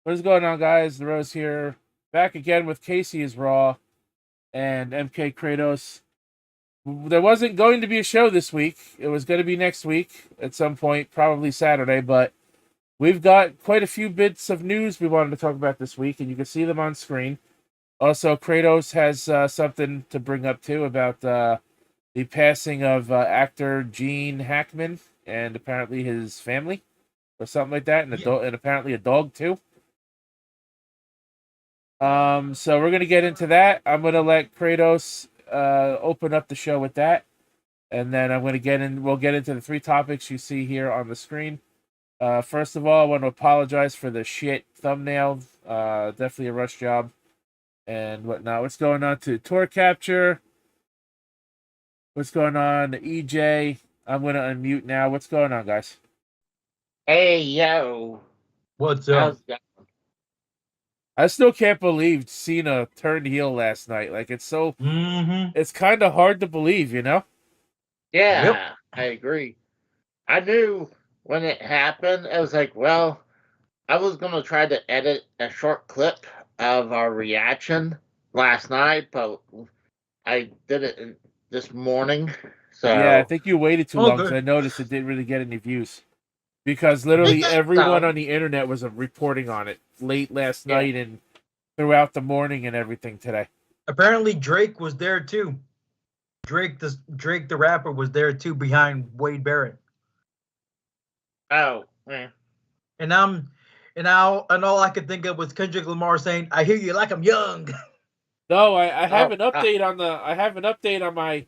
What is going on, guys? The Rose here, back again with Casey's Raw and MK Kratos. There wasn't going to be a show this week. It was going to be next week at some point, probably Saturday, but we've got quite a few bits of news we wanted to talk about this week, and you can see them on screen. Also, Kratos has something to bring up, too, about the passing of actor Gene Hackman and apparently his family or something like that, and, and apparently a dog, too. So we're gonna get into that. I'm gonna let Kratos open up the show with that, and then I'm gonna get in. We'll get into the three topics you see here on the screen. First of all, I want to apologize for the shit thumbnail. Definitely a rush job and whatnot. What's going on to Tour Capture? What's going on to EJ? I'm gonna unmute now. What's going on, guys? Hey, yo. What's up? I still can't believe Cena turned heel last night. Like, it's so... It's kind of hard to believe, you know? Yeah, Yep. I agree. I knew when it happened, I was like, well, I was going to try to edit a short clip of our reaction last night, but I did it this morning. So yeah, I think you waited too long because I noticed it didn't really get any views. Because literally everyone on the internet was reporting on it late last night and throughout the morning and everything today. Apparently Drake was there too. Drake the rapper was there too behind Wade Barrett. Oh, man. And all I could think of was Kendrick Lamar saying, "I hear you like I'm young." No, I have an update on my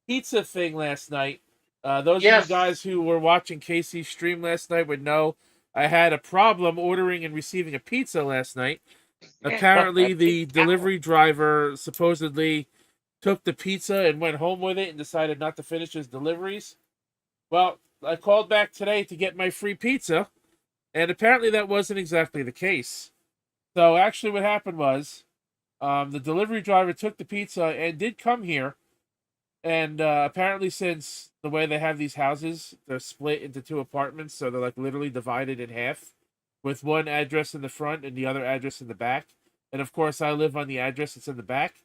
pizza thing last night. Those of you guys who were watching Casey's stream last night would know I had a problem ordering and receiving a pizza last night. Apparently, the delivery driver supposedly took the pizza and went home with it and decided not to finish his deliveries. Well, I called back today to get my free pizza, and apparently that wasn't exactly the case. So actually what happened was the delivery driver took the pizza and did come here. And apparently, since the way they have these houses, they're split into two apartments, so they're like literally divided in half, with one address in the front and the other address in the back. And of course, I live on the address that's in the back.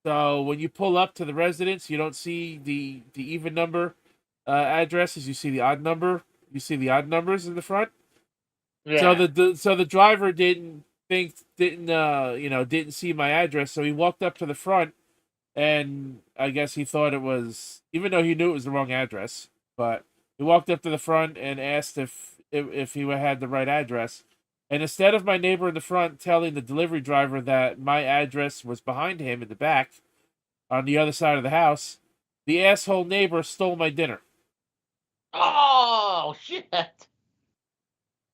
So when you pull up to the residence, you don't see the even number addresses. You see the odd number. You see the odd numbers in the front. Yeah. So the driver didn't see my address, so he walked up to the front. And I guess he thought it was, even though he knew it was the wrong address, but he walked up to the front and asked if he had the right address. And instead of my neighbor in the front telling the delivery driver that my address was behind him in the back, on the other side of the house, the asshole neighbor stole my dinner. Oh, shit.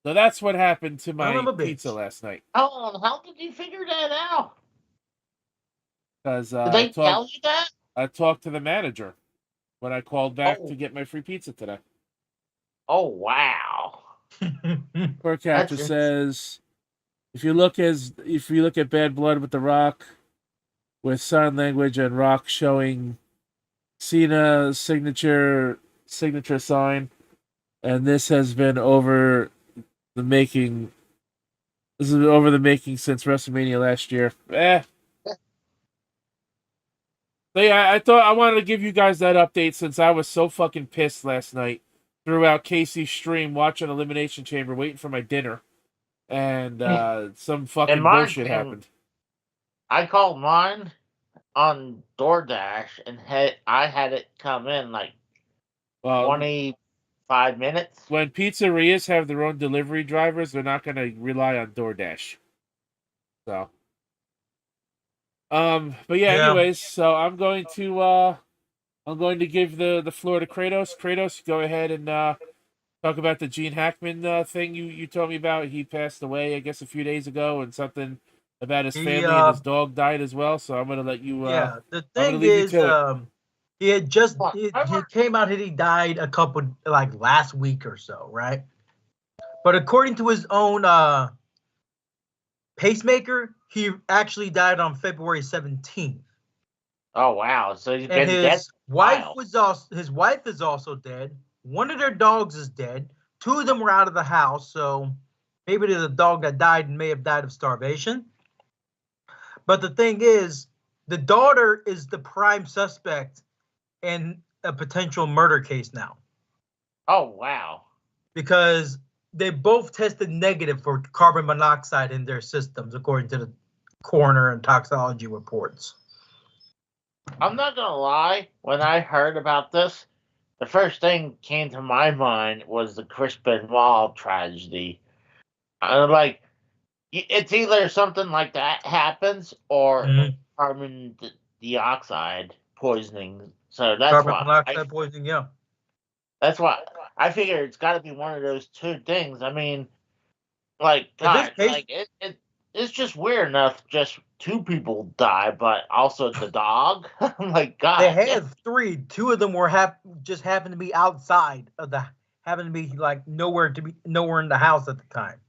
So that's what happened to my pizza last night. Oh, how did you figure that out? Because did they tell you that? I talked to the manager when I called back to get my free pizza today. Oh, wow. Poor Capture says, if you look at Bad Blood with The Rock, with sign language and Rock showing Cena's signature sign, and this has been over the making. This has been over the making since WrestleMania last year. So yeah, I thought I wanted to give you guys that update since I was so fucking pissed last night throughout Casey's stream, watching Elimination Chamber, waiting for my dinner, and some fucking bullshit happened. I called mine on DoorDash, and I had it come in like 25 minutes. When pizzerias have their own delivery drivers, they're not going to rely on DoorDash. So... but yeah, anyways, so I'm going to give the floor to Kratos. Kratos, go ahead and talk about the Gene Hackman thing you told me about. He passed away, I guess, a few days ago, and something about his family and his dog died as well. So I'm gonna let you. The thing is, he came out and he died a couple last week or so, right? But according to his own pacemaker, he actually died on February 17th. Oh wow! So he's been dead. His wife is also dead. One of their dogs is dead. Two of them were out of the house. So maybe there's a dog that died and may have died of starvation. But the thing is, the daughter is the prime suspect in a potential murder case now. Oh, wow. Because they both tested negative for carbon monoxide in their systems, according to the coroner and toxicology reports. I'm not going to lie. When I heard about this, the first thing came to my mind was the Chris Benoit tragedy. I'm like, it's either something like that happens or carbon dioxide poisoning. So that's carbon monoxide poisoning, yeah. That's why I figure it's got to be one of those two things. I mean, like, God, like it's just weird enough. Just two people die, but also the dog. I'm like, God. They had three. Two of them were just happened to be outside of happened to be like nowhere in the house at the time.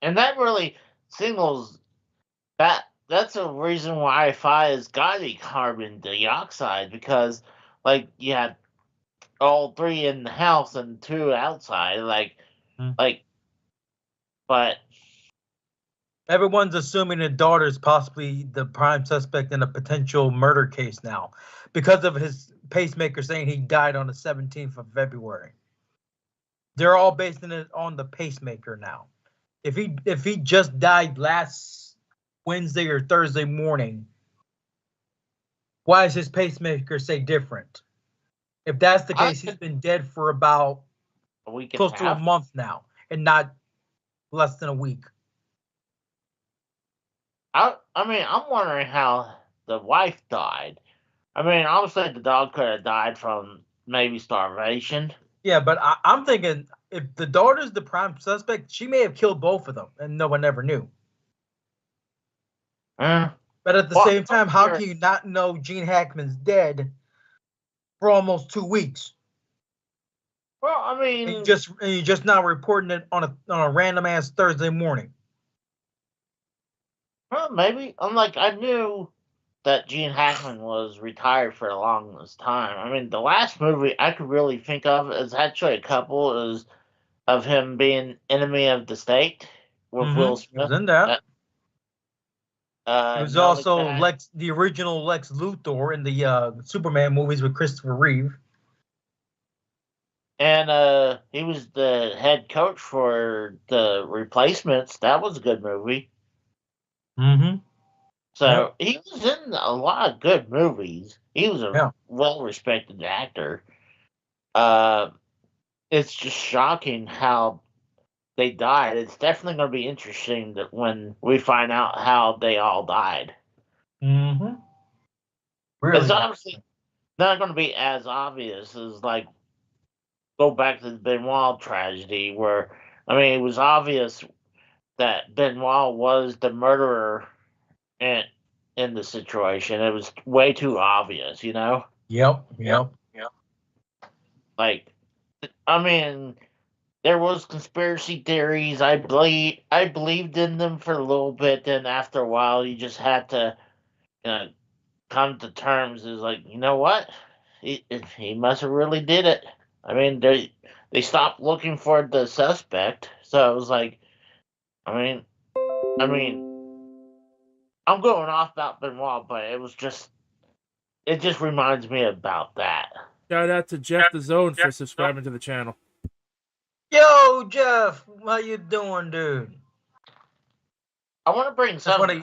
And that really signals that that's a reason why fire has got to be carbon dioxide, because like you had all three in the house and two outside, but everyone's assuming the daughter is possibly the prime suspect in a potential murder case now because of his pacemaker saying he died on the 17th of February. They're all basing it on the pacemaker now. If he just died last Wednesday or Thursday morning, why does his pacemaker say different? If that's the case, he's been dead for about close to a month now, and not less than a week. I mean, I'm wondering how the wife died. I mean, obviously the dog could have died from maybe starvation. Yeah, but I'm thinking if the daughter's the prime suspect, she may have killed both of them, and no one ever knew. But at the same time, how can you not know Gene Hackman's dead for almost 2 weeks? Well, I mean, and you're just now reporting it on a random ass Thursday morning. Well, maybe. I knew that Gene Hackman was retired for the longest time. I mean, the last movie I could really think of is actually a couple of him being Enemy of the State with Will Smith. He was in that. He was also the original Lex Luthor in the Superman movies with Christopher Reeve. And he was the head coach for the Replacements. That was a good movie. So he was in a lot of good movies. He was a well-respected actor. It's just shocking how they died. It's definitely going to be interesting that when we find out how they all died. Really? It's obviously not going to be as obvious as go back to the Benoit tragedy, where it was obvious that Benoit was the murderer in the situation. It was way too obvious, you know? Yep. There was conspiracy theories. I believed in them for a little bit. Then after a while, you just had to come to terms. Is you know what? He must have really did it. I mean, they stopped looking for the suspect. So it was I'm going off about Benoit, but it just reminds me about that. Shout out to Jeff the Zone for subscribing to the channel. Yo, Jeff, how you doing, dude? I want to bring something.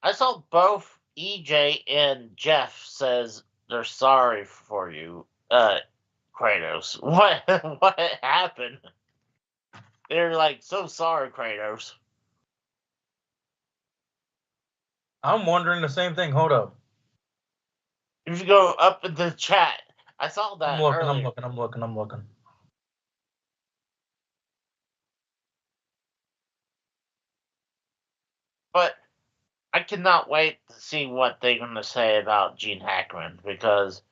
I saw both EJ and Jeff says they're sorry for you, Kratos. What happened? They're so sorry, Kratos. I'm wondering the same thing. Hold up. If you go up in the chat, I saw that. I'm looking. But I cannot wait to see what they're going to say about Gene Hackman, because,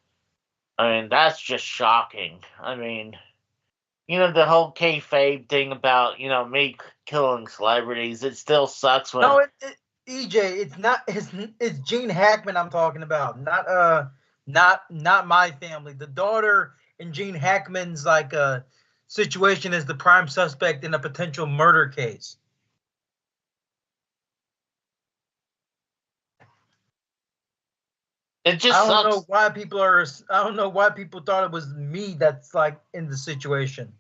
that's just shocking. The whole kayfabe thing about, me killing celebrities, it still sucks when... No, EJ, it's not. It's Gene Hackman I'm talking about, not my family. The daughter in Gene Hackman's situation is the prime suspect in a potential murder case. It just I don't sucks. know why people are. I don't know why people thought it was me that's like in the situation.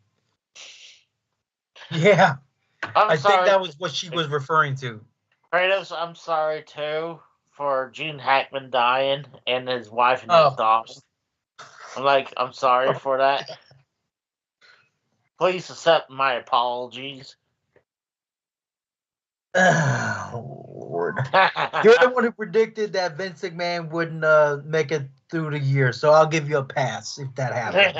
Yeah, I'm I sorry. think that was what she was referring to. Kratos, I'm sorry too for Gene Hackman dying and his wife and his dog. I'm sorry for that. Please accept my apologies. Oh, Lord. You're the one who predicted that Vince McMahon wouldn't make it through the year, so I'll give you a pass if that happens.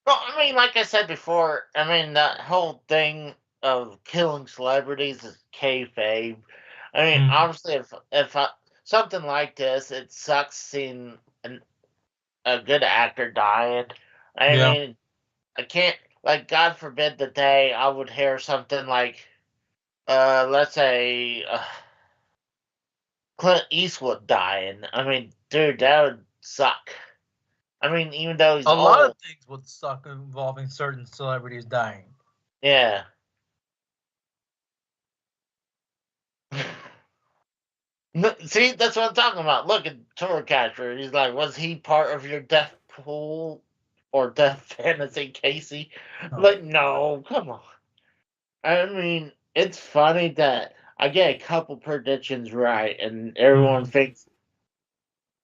Well, I mean, like I said before, I mean, that whole thing of killing celebrities is kayfabe. I mean, honestly, if something like this, it sucks seeing a good actor dying. I mean, I can't, like, God forbid the day I would hear something like, let's say, Clint Eastwood dying. I mean, dude, that would suck. I mean, even though he's a old. lot of things would suck involving certain celebrities dying. Yeah. See, that's what I'm talking about. Look at Catcher. He's like, was he part of your death pool or death fantasy, Casey? Like, no, come on. I mean, it's funny that I get a couple predictions right, and everyone thinks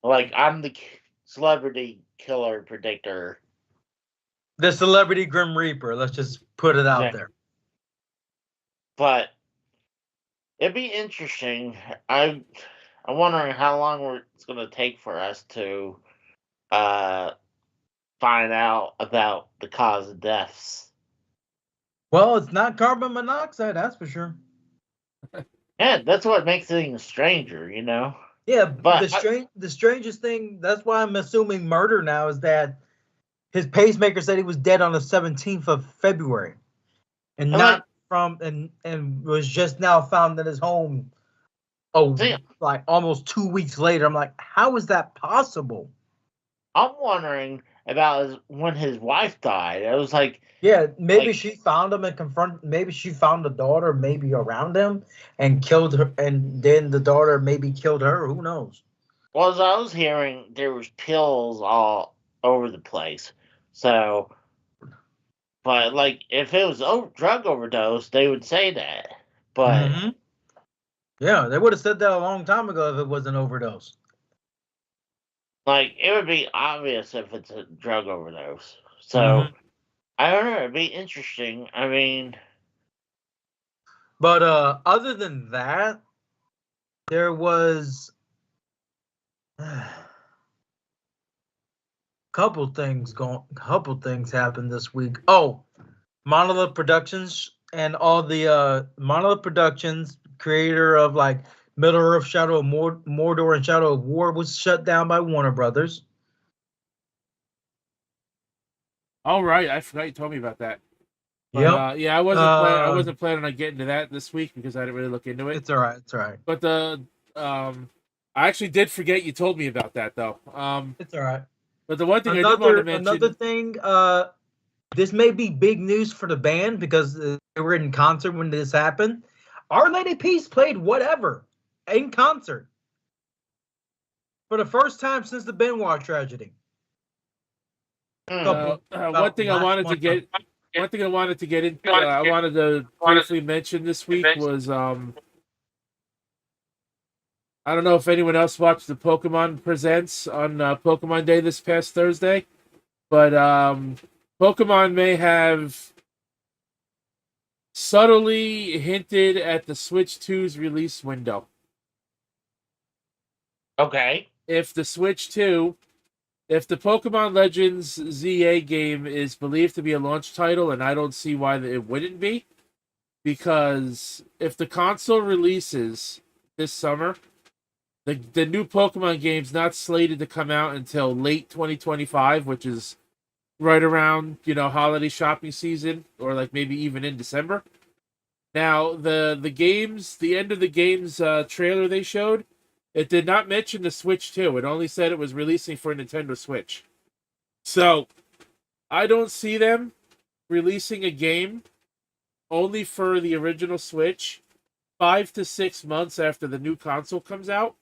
like I'm the celebrity killer predictor. The celebrity Grim Reaper. Let's just put it out there. But it'd be interesting. I'm wondering how long it's going to take for us to find out about the cause of deaths. Well, it's not carbon monoxide, that's for sure. Yeah, that's what makes it even stranger, you know? Yeah, but the strangest thing, that's why I'm assuming murder now, is that his pacemaker said he was dead on the 17th of February. And not and was just now found in his home like almost 2 weeks later. I'm like, how is that possible? I'm wondering about when his wife died. It was like, yeah, maybe she found him and maybe she found the daughter maybe around him and killed her, and then the daughter maybe killed her. Who knows? Well, as I was hearing, there was pills all over the place. So, but like, if it was drug overdose, they would say that. But yeah, they would have said that a long time ago if it was an overdose. Like, it would be obvious if it's a drug overdose. So, I don't know. It'd be interesting. I mean, but other than that, there was couple things happened this week. Oh, Monolith Productions and all the Monolith Productions, creator of like Middle Earth, Shadow of Mordor, and Shadow of War, was shut down by Warner Brothers. All right, I forgot you told me about that. But, yeah, I wasn't planning on getting to that this week because I didn't really look into it. It's all right. It's all right. But I actually did forget you told me about that though. It's all right. But the one thing I did want to mention, another thing, this may be big news for the band because they were in concert when this happened. Our Lady Peace played Whatever in concert for the first time since the Benoit tragedy. One thing I wanted to get into, I wanted to briefly mention this week was I don't know if anyone else watched the Pokemon Presents on Pokemon Day this past Thursday, but Pokemon may have subtly hinted at the Switch 2's release window. Okay. If the Pokemon Legends ZA game is believed to be a launch title, and I don't see why it wouldn't be, because if the console releases this summer, the new Pokemon game's not slated to come out until late 2025, which is right around, holiday shopping season, or like maybe even in December. Now, the end of the game's trailer they showed, it did not mention the Switch 2. It only said it was releasing for Nintendo Switch. So, I don't see them releasing a game only for the original Switch 5 to 6 months after the new console comes out.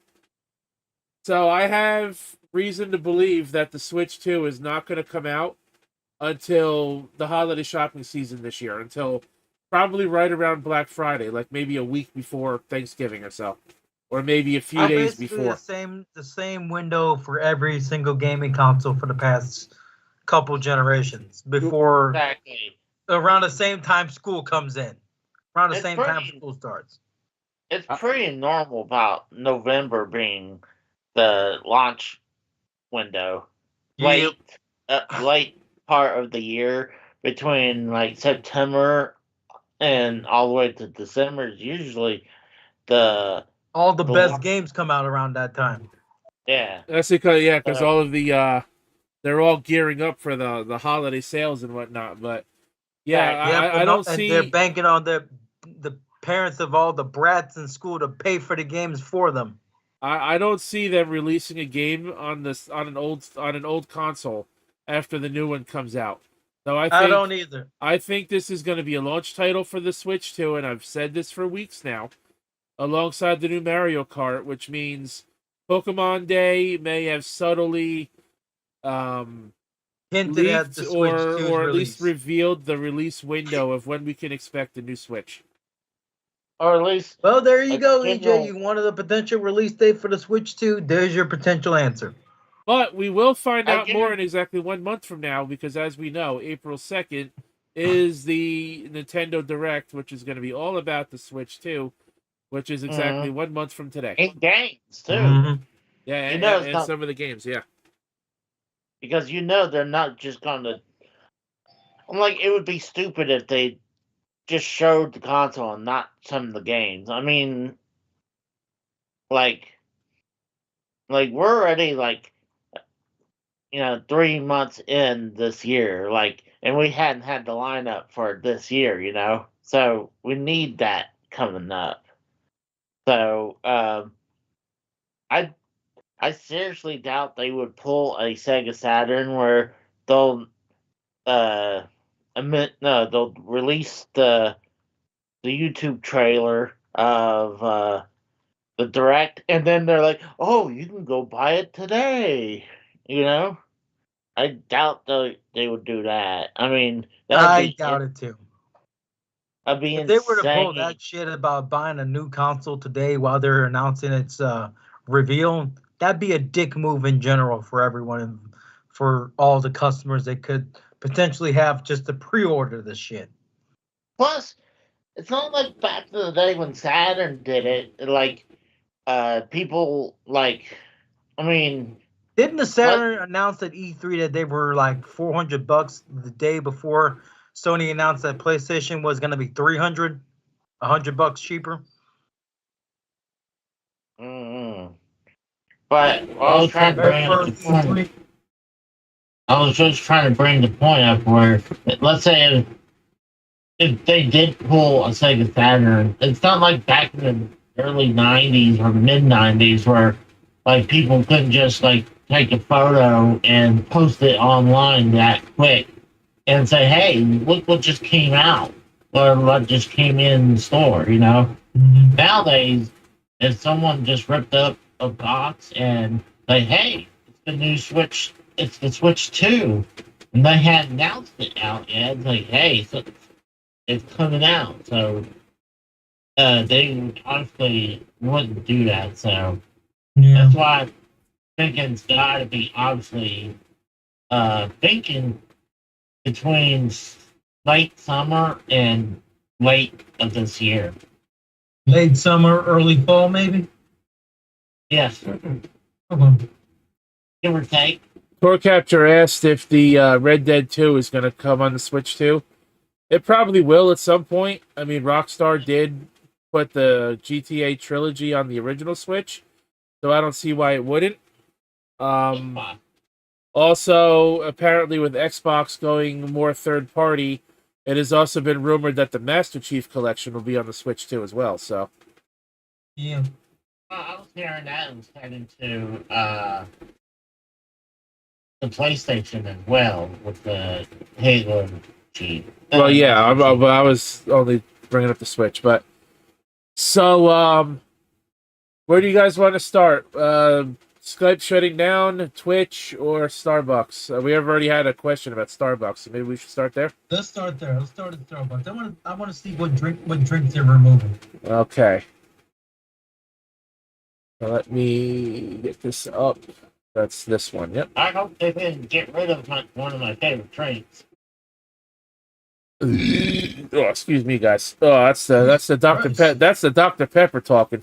So I have reason to believe that the Switch 2 is not going to come out until the holiday shopping season this year, until probably right around Black Friday, like maybe a week before Thanksgiving or so, or maybe a few days before. The same window for every single gaming console for the past couple generations before Exactly. around the same time school comes in, around the same time school starts. It's pretty normal about November being the launch window. Late part of the year between like September and all the way to December is usually all the best games come out around that time. Yeah, that's because all of the they're all gearing up for the holiday sales and whatnot. But I don't see. They're banking on the parents of all the brats in school to pay for the games for them. I don't see them releasing a game on an old console after the new one comes out. So I don't either. I think this is going to be a launch title for the Switch 2, and I've said this for weeks now, alongside the new Mario Kart, which means Pokemon Day may have subtly hinted at the Switch 2's or at release. least revealed the release window of when we can expect the new Switch. Or at least... Well, there you go, EJ. You wanted a potential release date for the Switch 2. There's your potential answer. But we will find out more in exactly 1 month from now, because as we know, April 2nd is the Nintendo Direct, which is going to be all about the Switch 2, which is exactly 1 month from today. And games, too. Mm-hmm. Yeah, and some of the games, yeah. Because they're not just going to... I'm like, it would be stupid if they just showed the console and not some of the games. I mean, like we're already 3 months in this year, and we hadn't had the lineup for this year, so we need that coming up. So I seriously doubt they would pull a Sega Saturn where they'll they'll release the YouTube trailer of the Direct, and then they're like, "Oh, you can go buy it today." I doubt they would do that. I mean, I doubt it too. That'd be if they were to pull that shit about buying a new console today while they're announcing its reveal, that'd be a dick move in general for everyone, for all the customers they could potentially have just to pre-order this shit. Plus, it's not like back in the day when Saturn did it. People didn't the Saturn announce at E3 that they were like $400 the day before Sony announced that PlayStation was going to be $300, $100 cheaper? Mm-hmm. But I was just trying to bring the point up where, let's say, if they did pull a Sega Saturn, it's not like back in the early 90s or mid 90s where people couldn't just take a photo and post it online that quick and say, "Hey, look what just came out," or what just came in the store. Mm-hmm. Nowadays, if someone just ripped up a box and say, "Hey, it's the new Switch, it's the Switch 2," and they hadn't announced it out yet, it's like, "Hey, so it's coming out," so they honestly wouldn't do that. So that's why I'm thinking it's got to be obviously thinking between late summer and late of this year. Late summer, early fall, maybe? Yes. Okay. Give or take. Torcapture asked if the Red Dead 2 is going to come on the Switch 2. It probably will at some point. I mean, Rockstar did put the GTA trilogy on the original Switch, so I don't see why it wouldn't. Also, apparently with Xbox going more third party, it has also been rumored that the Master Chief Collection will be on the Switch 2 as well. So, yeah, I was hearing that it was heading to the PlayStation as well with the Halo cheat. Well, yeah, I was only bringing up the Switch, but so where do you guys want to start? Skype shutting down, Twitch, or Starbucks? We have already had a question about Starbucks, so maybe we should start there. Let's start there. Let's start at Starbucks. I want to see what drinks they're removing. Okay. So let me get this up. That's this one. Yep. I hope they didn't get rid of one of my favorite drinks. Oh, excuse me, guys. Oh, that's the Dr. That's the Dr. Pepper talking.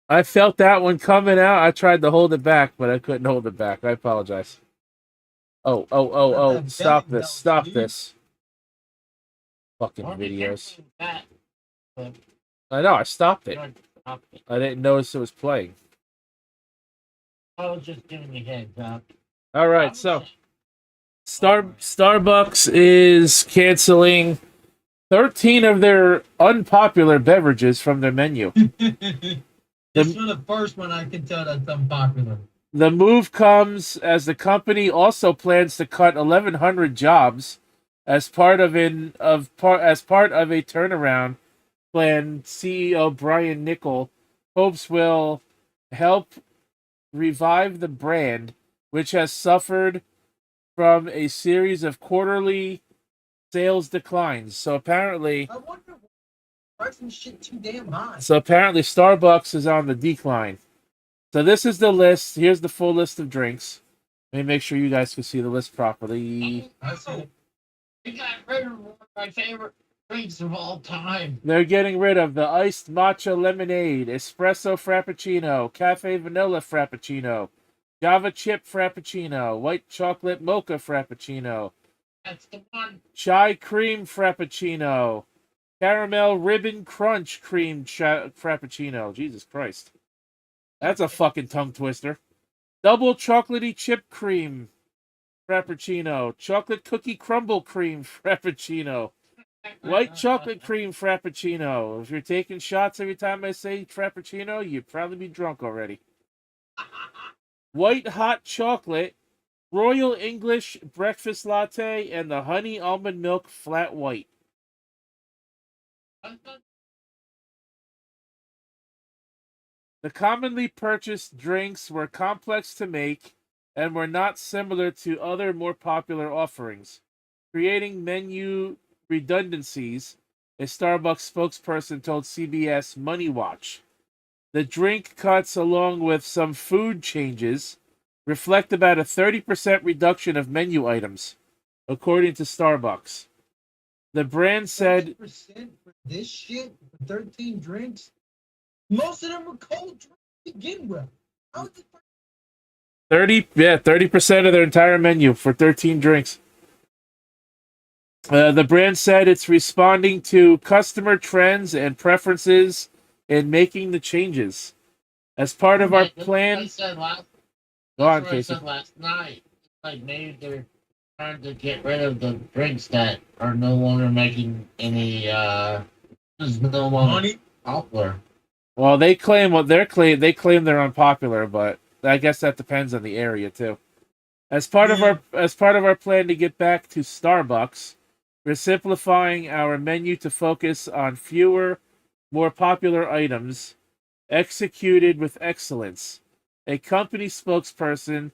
I felt that one coming out. I tried to hold it back, but I couldn't hold it back. I apologize. Oh. Stop this. Stop this. Fucking videos. I know, I stopped it. I didn't notice it was playing. I was just giving you a heads up. All right, so Starbucks is canceling 13 of their unpopular beverages from their menu. This is the first one I can tell that's unpopular. The move comes as the company also plans to cut 1,100 jobs as part of a turnaround plan. CEO Brian Nickel hopes will help revive the brand, which has suffered from a series of quarterly sales declines. So apparently, I wonder why pricing shit too damn high. So apparently Starbucks is on the decline. So this is the list. Here's the full list of drinks. Let me make sure you guys can see the list properly. I see. They got rid of one of my favorite drinks of all time. They're getting rid of the iced matcha lemonade, espresso frappuccino, cafe vanilla frappuccino, Java chip frappuccino, white chocolate mocha frappuccino, That's the one. chai cream frappuccino, caramel ribbon crunch cream frappuccino. Jesus Christ. That's a fucking tongue twister. Double chocolatey chip cream frappuccino, chocolate cookie crumble cream frappuccino, white chocolate cream frappuccino. If you're taking shots every time I say frappuccino, you'd probably be drunk already. White hot chocolate, Royal English breakfast latte, and the honey almond milk flat white. The commonly purchased drinks were complex to make and were not similar to other more popular offerings, creating menu redundancies, a Starbucks spokesperson told CBS Money Watch. The drink cuts, along with some food changes, reflect about a 30% reduction of menu items, according to Starbucks. The brand said 30% for this shit, for 13 drinks? Most of them were cold drinks to begin with. How is it 30% of their entire menu for 13 drinks. The brand said it's responding to customer trends and preferences in making the changes. As part of our plan... I said last night. Like maybe they're trying to get rid of the drinks that are no longer making any is no longer money? popular. Well, they claim they're unpopular, but I guess that depends on the area too. As part of our plan to get back to Starbucks, we're simplifying our menu to focus on fewer, more popular items, executed with excellence. A company spokesperson,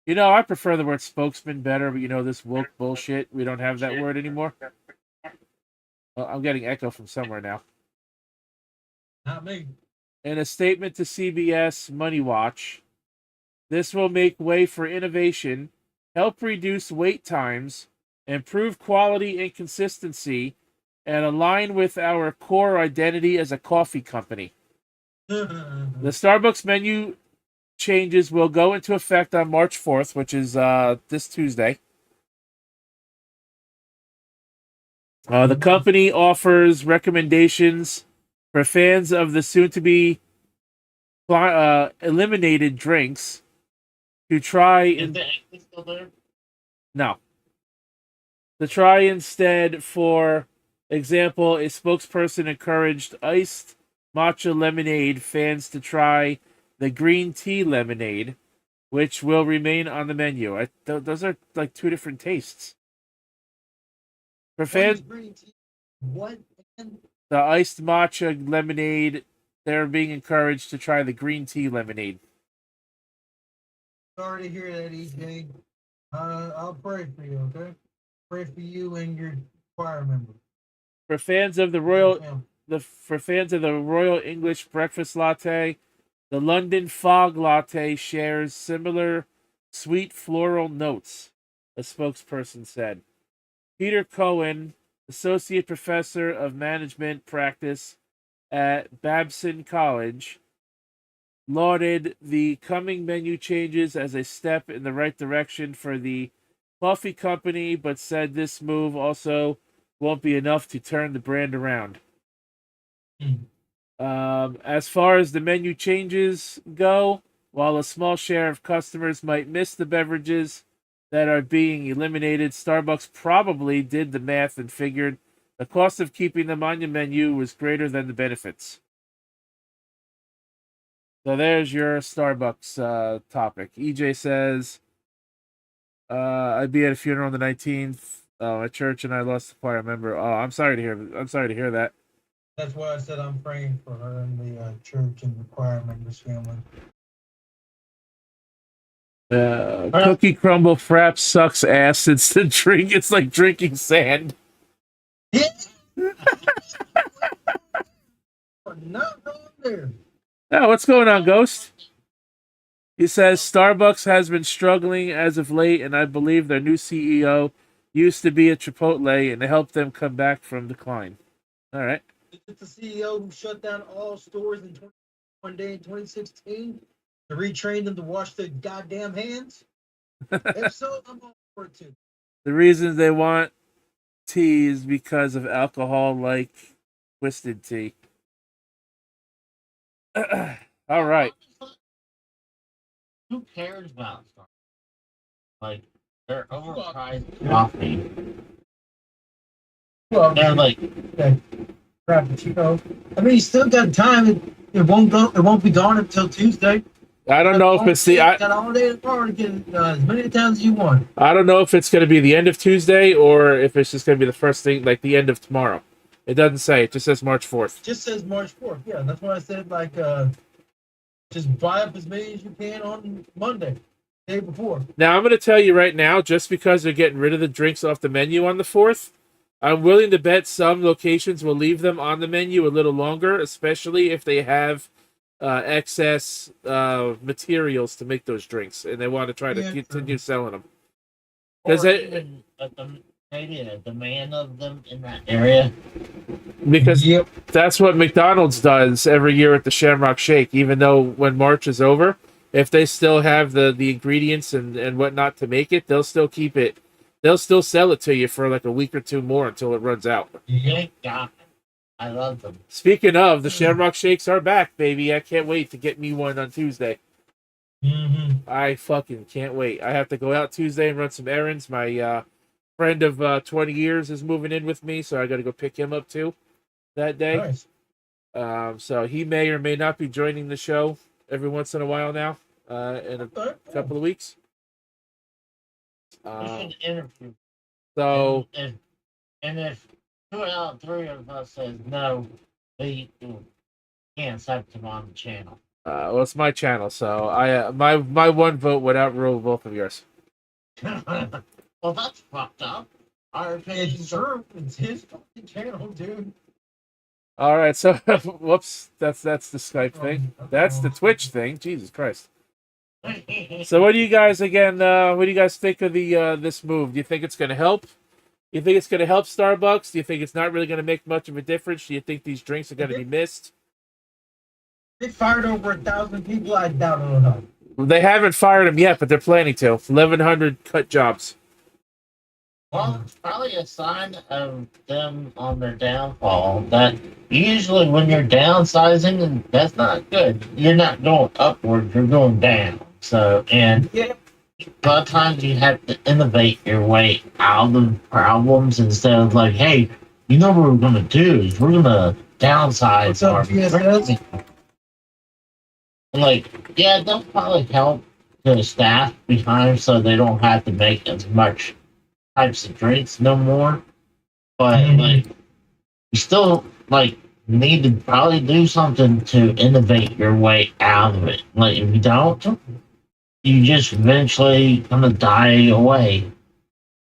I prefer the word spokesman better, but this woke bullshit, we don't have that word anymore. Well, I'm getting echo from somewhere now. Not me. In a statement to CBS Money Watch, this will make way for innovation, help reduce wait times, improve quality and consistency, and align with our core identity as a coffee company. The Starbucks menu changes will go into effect on March 4th, which is this Tuesday. The company offers recommendations for fans of the soon-to-be eliminated drinks to try... Is the egg still there? No. To try instead, for example, a spokesperson encouraged iced matcha lemonade fans to try the green tea lemonade, which will remain on the menu. Those are like two different tastes. For fans, what? the iced matcha lemonade, they're being encouraged to try the green tea lemonade. Sorry to hear that, EJ. I'll pray for you, okay? Pray for you and your choir member. For fans of the Royal English Breakfast Latte, the London Fog Latte shares similar sweet floral notes, a spokesperson said. Peter Cohen, Associate Professor of Management Practice at Babson College, lauded the coming menu changes as a step in the right direction for the coffee company, but said this move also won't be enough to turn the brand around. As far as the menu changes go, while a small share of customers might miss the beverages that are being eliminated, Starbucks probably did the math and figured the cost of keeping them on your menu was greater than the benefits. So there's your Starbucks topic. EJ says, I'd be at a funeral on the 19th. Oh, at church, and I lost a choir member. Oh, I'm sorry to hear that. That's why I said I'm praying for her and the church and the choir members' family. Cookie crumble frap sucks ass. It's the drink. It's like drinking sand. Yeah. Not going there. Oh, what's going on, Ghost? He says Starbucks has been struggling as of late, and I believe their new CEO used to be at Chipotle and helped them come back from decline. All right. Is it the CEO who shut down all stores in one day in 2016 to retrain them to wash their goddamn hands? If so, I'm all for it too. The reason they want tea is because of alcohol, like Twisted Tea. All right. Who cares about stuff? Like, they're overpriced coffee. Well, they're like Frappuccino. I mean, you still got time. It won't go. It won't be gone until Tuesday. I don't know if it's the. Got all day tomorrow to get as many times as you want. I don't know if it's going to be the end of Tuesday or if it's just going to be the first thing, like the end of tomorrow. It doesn't say. It just says March 4th. It just says March 4th. Yeah, that's why I said like just buy up as many as you can on Monday, day before. Now I'm going to tell you right now, just because they're getting rid of the drinks off the menu on the 4th, I'm willing to bet some locations will leave them on the menu a little longer, especially if they have excess materials to make those drinks, and they want to try to continue selling them. Because maybe a demand of them in that area. Because that's what McDonald's does every year at the Shamrock Shake. Even though when March is over, if they still have the ingredients and whatnot to make it, they'll still keep it. They'll still sell it to you for like a week or two more until it runs out. Yeah, I love them. Speaking of, the Shamrock Shakes are back, baby. I can't wait to get me one on Tuesday. I fucking can't wait. I have to go out Tuesday and run some errands. My friend of 20 years is moving in with me, so I got to go pick him up too that day. Nice. So he may or may not be joining the show every once in a while now, in a couple of weeks. Interview. So, and if 2 out of 3 of us says no, they can't accept him on the channel. Well, it's my channel, so I my one vote would outrule both of yours. Well, that's fucked up. Our opinion's true. It's his fucking channel, dude. All right, so whoops, that's the Skype thing. That's the Twitch thing. Jesus Christ. So what do you guys what do you guys think of the this move? Do you think it's going to help? Do you think it's going to help Starbucks? Do you think it's not really going to make much of a difference? Do you think these drinks are going to be missed? They fired over 1,000 people. I doubt it'll help. They haven't fired them yet, but they're planning to. 1,100 cut jobs. Well, it's probably a sign of them on their downfall. That usually when you're downsizing, that's not good. You're not going upward, you're going down. So, and a lot of times you have to innovate your way out of problems instead of like, hey, you know what we're going to do is we're going to downsize our Like, yeah, they'll probably help the staff behind so they don't have to make as much types of drinks no more. But like, you still like need to probably do something to innovate your way out of it. Like, if you don't, you just eventually gonna die away.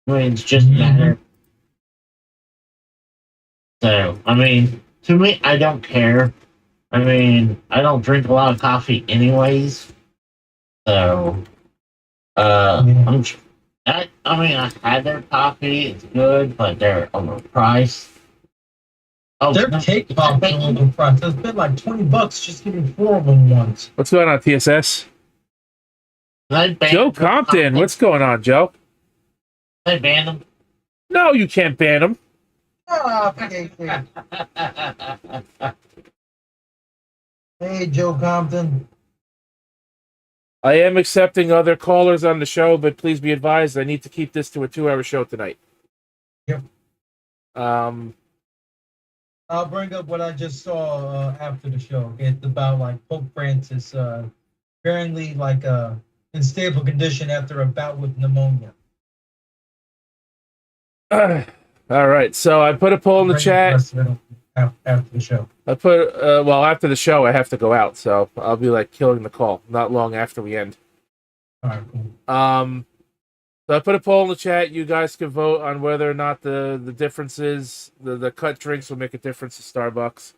I mean, it's just a matter. So, I mean, to me, I don't care. I mean, I don't drink a lot of coffee anyways. So, I'm. I mean, I had their coffee. It's good, but they're overpriced. Oh, their cake pops are overpriced. It's been like $20 just getting 4 of them once. What's going on, TSS? Joe Compton. What's going on, Joe? Can I ban them? No, you can't ban him. Oh, hey, Joe Compton. I am accepting other callers on the show, but please be advised I need to keep this to a 2-hour show tonight. Yep. I'll bring up what I just saw after the show. It's about like Pope Francis apparently like in stable condition after a bout with pneumonia. All right, so I put a poll in the chat. After the show. I put well, after the show I have to go out, so I'll be like killing the call not long after we end. All right, cool. So I put a poll in the chat. You guys can vote on whether or not the differences, the cut drinks will make a difference to Starbucks.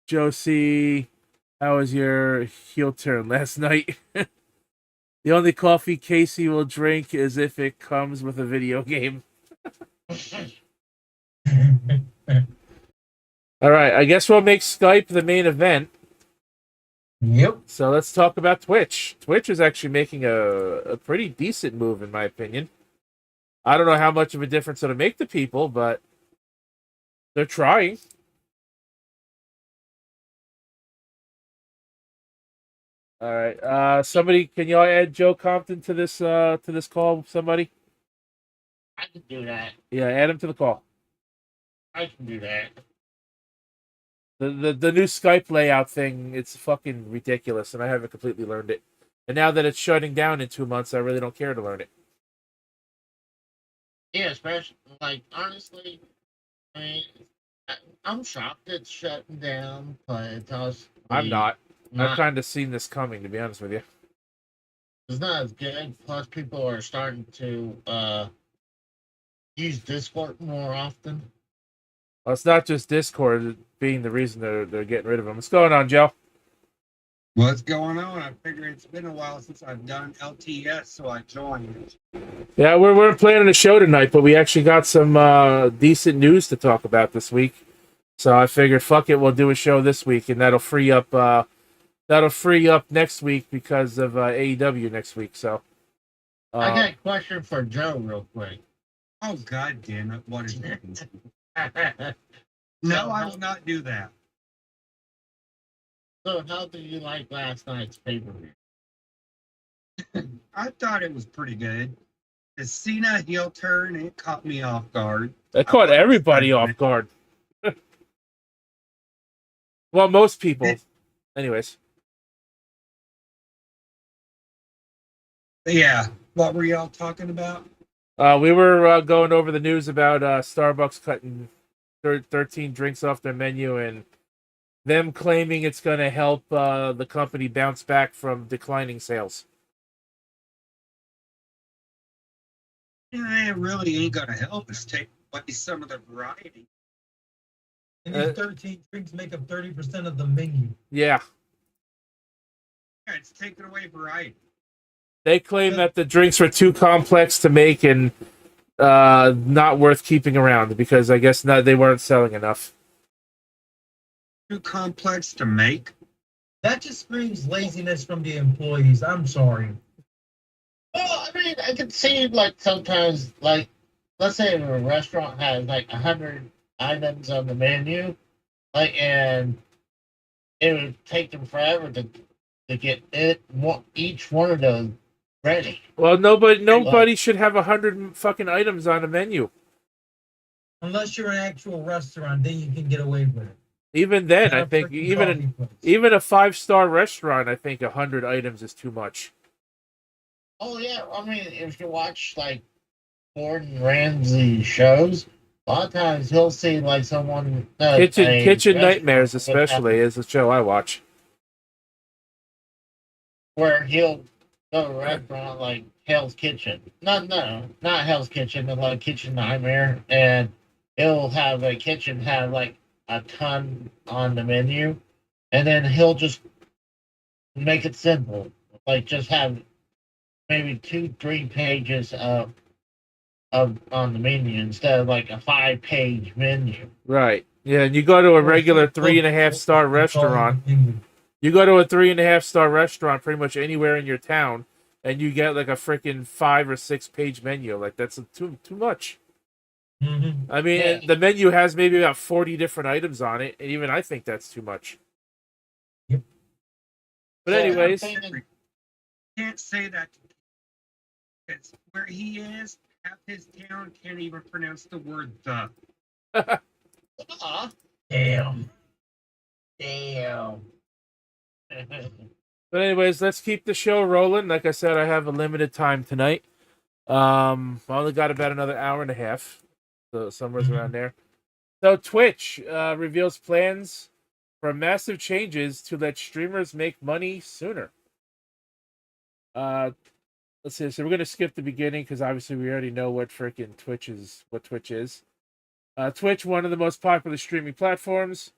Josie, how was your heel turn last night? The only coffee Casey will drink is if it comes with a video game. All right, I guess we'll make Skype the main event. Yep. So let's talk about Twitch. Twitch is actually making a pretty decent move, in my opinion. I don't know how much of a difference it'll make to people, but they're trying. All right. Somebody, can y'all add Joe Compton to this call? Somebody. I can do that. Yeah, add him to the call. I can do that. The new Skype layout thing, it's fucking ridiculous, and I haven't completely learned it. And now that it's shutting down in 2 months, I really don't care to learn it. Yeah, especially, like, honestly, I mean, I'm shocked it's shutting down, but it's also... I'm not. I've kind of seen this coming, to be honest with you. It's not as good, plus people are starting to use Discord more often. Well, it's not just Discord being the reason they're getting rid of them. What's going on, Joe? What's going on? I figure it's been a while since I've done LTS, so I joined. Yeah, we're planning a show tonight, but we actually got some decent news to talk about this week. So I figured, fuck it, we'll do a show this week, and that'll free up next week because of AEW next week. So I got a question for Joe, real quick. Oh, God damn it! What is that? No, I will not do that. So, how did you like last night's pay-per-view? I thought it was pretty good. The Cena heel turn, it caught me off guard. It caught everybody off guard. Well, most people. Anyways. Yeah. What were y'all talking about? We were going over the news about Starbucks cutting 13 drinks off their menu and them claiming it's going to help the company bounce back from declining sales. Yeah, it really ain't going to help us take away some of the variety. And these 13 drinks make up 30% of the menu. Yeah. Yeah, it's taking away variety. They claim that the drinks were too complex to make and not worth keeping around because I guess they weren't selling enough. Too complex to make? That just screams laziness from the employees. I'm sorry. Well, I mean, I could see, like, sometimes, like, let's say if a restaurant has, like, 100 items on the menu, like, and it would take them forever to get each one of those ready. Well, nobody should have 100 fucking items on a menu. Unless you're an actual restaurant, then you can get away with it. Even then, And I a think freaking coffee place. even a 5-star restaurant, I think 100 items is too much. Oh yeah, I mean, if you watch like Gordon Ramsay shows, a lot of times he'll see like someone Kitchen Nightmares, restaurant would have especially, is a show I watch. where he'll go to a restaurant like Hell's Kitchen. Not Hell's Kitchen, but like Kitchen Nightmare, and he'll have a kitchen have like a ton on the menu, and then he'll just make it simple, like just have maybe 2-3 pages of on the menu instead of like a 5-page menu. Right. Yeah, and you go to a regular 3.5-star restaurant. You go to a 3.5-star restaurant pretty much anywhere in your town, and you get like a freaking 5 or 6-page menu. Like that's too much. Mm-hmm. I mean, Yeah. the menu has maybe about 40 different items on it, and even I think that's too much. Yep. But So, anyways, I'm thinking- Can't say that because where he is, half his town can't even pronounce the word the. Aw. Damn. But anyways, let's keep the show rolling. Like I said, I have a limited time tonight. I only got about another hour and a half, so somewhere's around there. So Twitch reveals plans for massive changes to let streamers make money sooner. Let's see. So we're gonna skip the beginning because obviously we already know what freaking Twitch is. What Twitch is. Twitch, one of the most popular streaming platforms,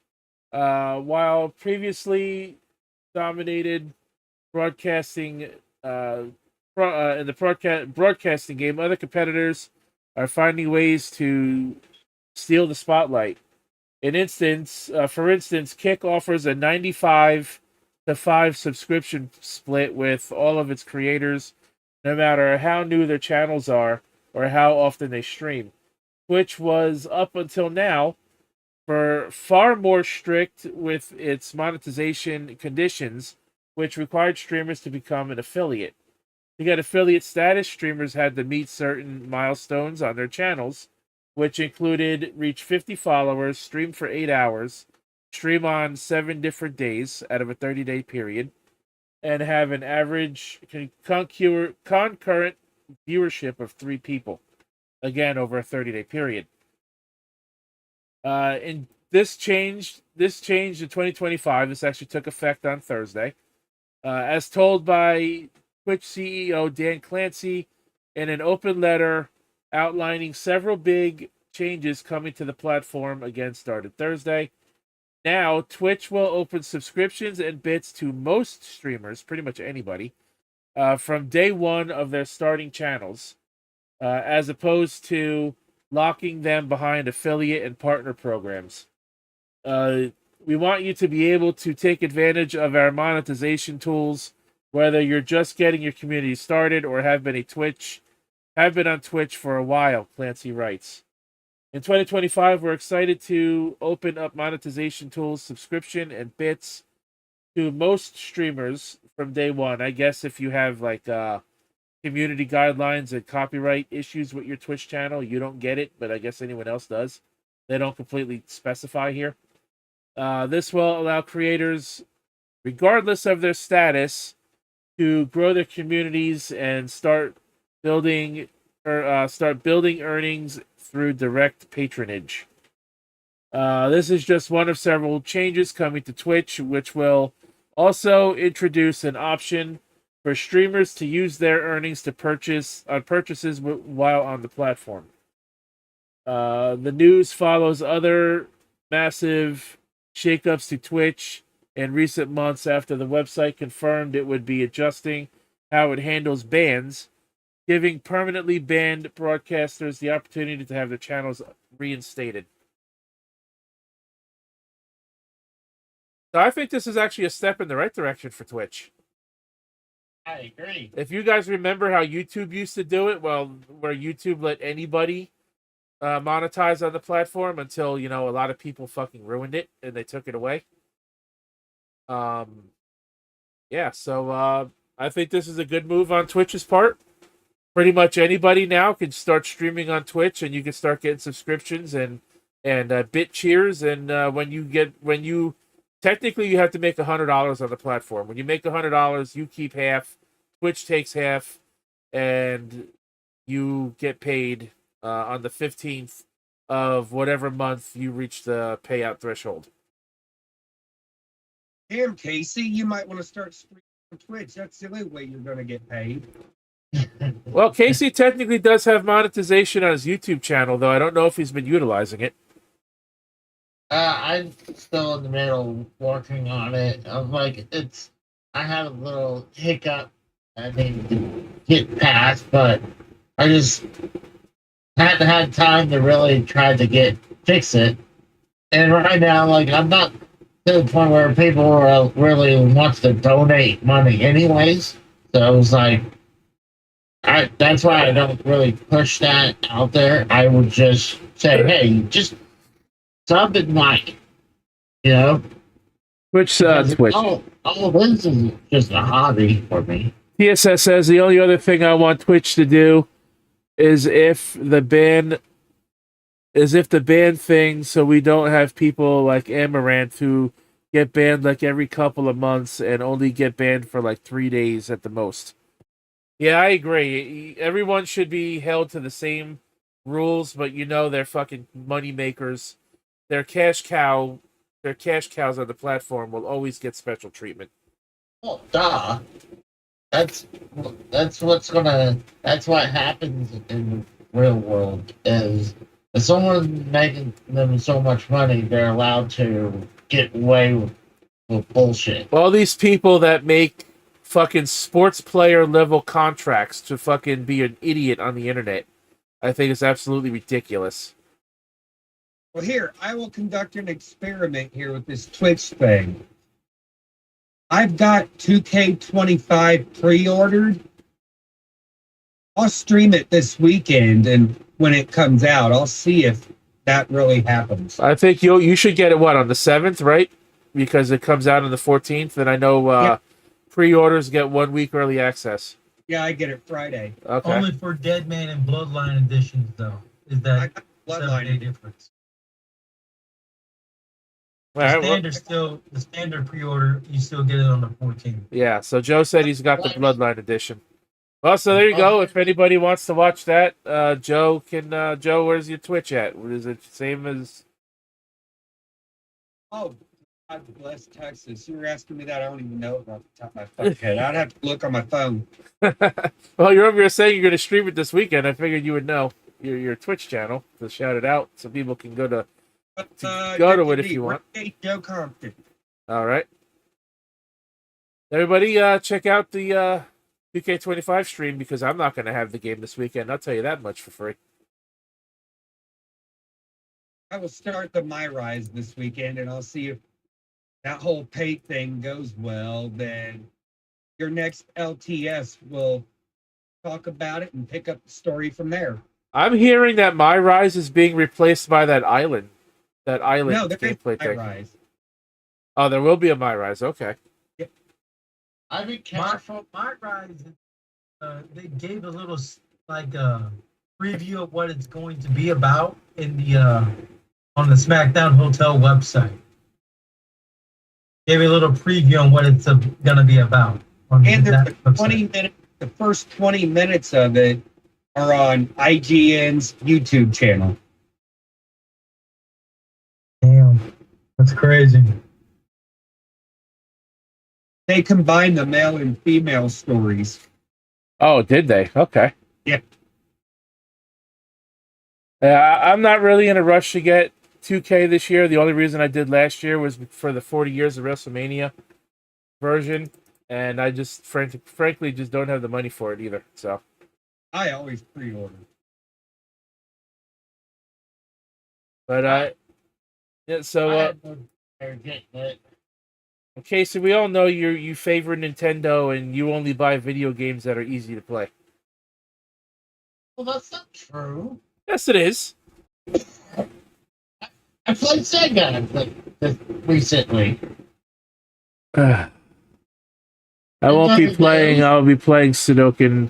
while previously dominated broadcasting in the broadcasting game, other competitors are finding ways to steal the spotlight. For instance, Kick offers a 95-to-5 subscription split with all of its creators, no matter how new their channels are or how often they stream. Twitch was up until now far more strict with its monetization conditions, which required streamers to become an affiliate. To get affiliate status, streamers had to meet certain milestones on their channels, which included reach 50 followers, stream for 8 hours, stream on 7 different days out of a 30-day period, and have an average concurrent viewership of 3 people, again over a 30-day period. In this changed in 2025. This actually took effect on Thursday, as told by Twitch CEO Dan Clancy in an open letter outlining several big changes coming to the platform. Again, started Thursday. Now, Twitch will open subscriptions and bits to most streamers, pretty much anybody, from day one of their starting channels, as opposed to locking them behind affiliate and partner programs. We want you to be able to take advantage of our monetization tools, whether you're just getting your community started or have been on Twitch for a while, Clancy writes. In 2025, we're excited to open up monetization tools, subscription, and bits to most streamers from day one. I guess if you have like community guidelines and copyright issues with your Twitch channel, you don't get it, but I guess anyone else does. They don't completely specify here. This will allow creators, regardless of their status, to grow their communities and start building earnings through direct patronage. This is just one of several changes coming to Twitch, which will also introduce an option for streamers to use their earnings to purchases while on the platform. The news follows other massive shakeups to Twitch in recent months after the website confirmed it would be adjusting how it handles bans, giving permanently banned broadcasters the opportunity to have their channels reinstated. So I think this is actually a step in the right direction for Twitch. I agree. If you guys remember how YouTube used to do it, well, where YouTube let anybody monetize on the platform until, a lot of people fucking ruined it and they took it away. So I think this is a good move on Twitch's part. Pretty much anybody now can start streaming on Twitch, and you can start getting subscriptions and and bit cheers. And when you technically you have to make $100 on the platform. When you make $100, you keep half, Twitch takes half, and you get paid on the 15th of whatever month you reach the payout threshold. Damn, Casey, you might want to start streaming on Twitch. That's the only way you're going to get paid. Well, Casey technically does have monetization on his YouTube channel, though I don't know if he's been utilizing it. I'm still in the middle working on it. I'm like, I had a little hiccup I need to get past, but I just hadn't had time to really try to fix it. And right now, like, I'm not to the point where people really want to donate money anyways. So I was like, that's why I don't really push that out there. I would just say, hey, just something like, Twitch. Twitch. All this is just a hobby for me. TSS says the only other thing I want Twitch to do is if the ban thing, so we don't have people like Amaranth who get banned like every couple of months and only get banned for like 3 days at the most. Yeah, I agree. Everyone should be held to the same rules, but they're fucking money makers. Their cash cows on the platform will always get special treatment. Well, duh. That's what happens in the real world is if someone's making them so much money, they're allowed to get away with bullshit. All these people that make fucking sports player level contracts to fucking be an idiot on the internet, I think it's absolutely ridiculous. Well, here, I will conduct an experiment here with this Twitch thing. I've got 2K25 pre-ordered. I'll stream it this weekend, and when it comes out, I'll see if that really happens. I think you should get it, on the 7th, right? Because it comes out on the 14th, and I know pre-orders get 1 week early access. Yeah, I get it Friday. Okay. Only for Dead Man and Bloodline editions, though. Is that 7-day difference? The standard pre-order, you still get it on the 14th. Yeah, so Joe said he's got the Bloodline edition. Well, so there you go. If anybody wants to watch that, Joe, where's your Twitch at? Is it same as... Oh, God bless Texas. You were asking me that. I don't even know it off the top of my fucking head. I'd have to look on my phone. Well, you're over here saying you're going to stream it this weekend. I figured you would know your Twitch channel to shout it out so people can go to it if you want. Joe Compton. All right. Everybody, check out the 2K25 stream because I'm not going to have the game this weekend. I'll tell you that much for free. I will start the My Rise this weekend, and I'll see if that whole pay thing goes well. Then your next LTS will talk about it and pick up the story from there. I'm hearing that My Rise is being replaced by that island. That island gameplay thing. Rise. Oh, there will be a My Rise. Okay. Yeah. I mean, careful. My Rise. They gave a little preview of what it's going to be about in the on the SmackDown Hotel website. Gave a little preview on what it's going to be about. And the first 20 minutes of it are on IGN's YouTube channel. Damn, that's crazy. They combine the male and female stories. Oh, did they? Okay. Yeah. I'm not really in a rush to get 2K this year. The only reason I did last year was for the 40 years of WrestleMania version, and I just frankly just don't have the money for it either. So I always pre-order. But Casey, we all know you favor Nintendo and you only buy video games that are easy to play. Well, that's not true. Yes, it is. I played Sega recently. I won't be playing. I'll be playing Sudoku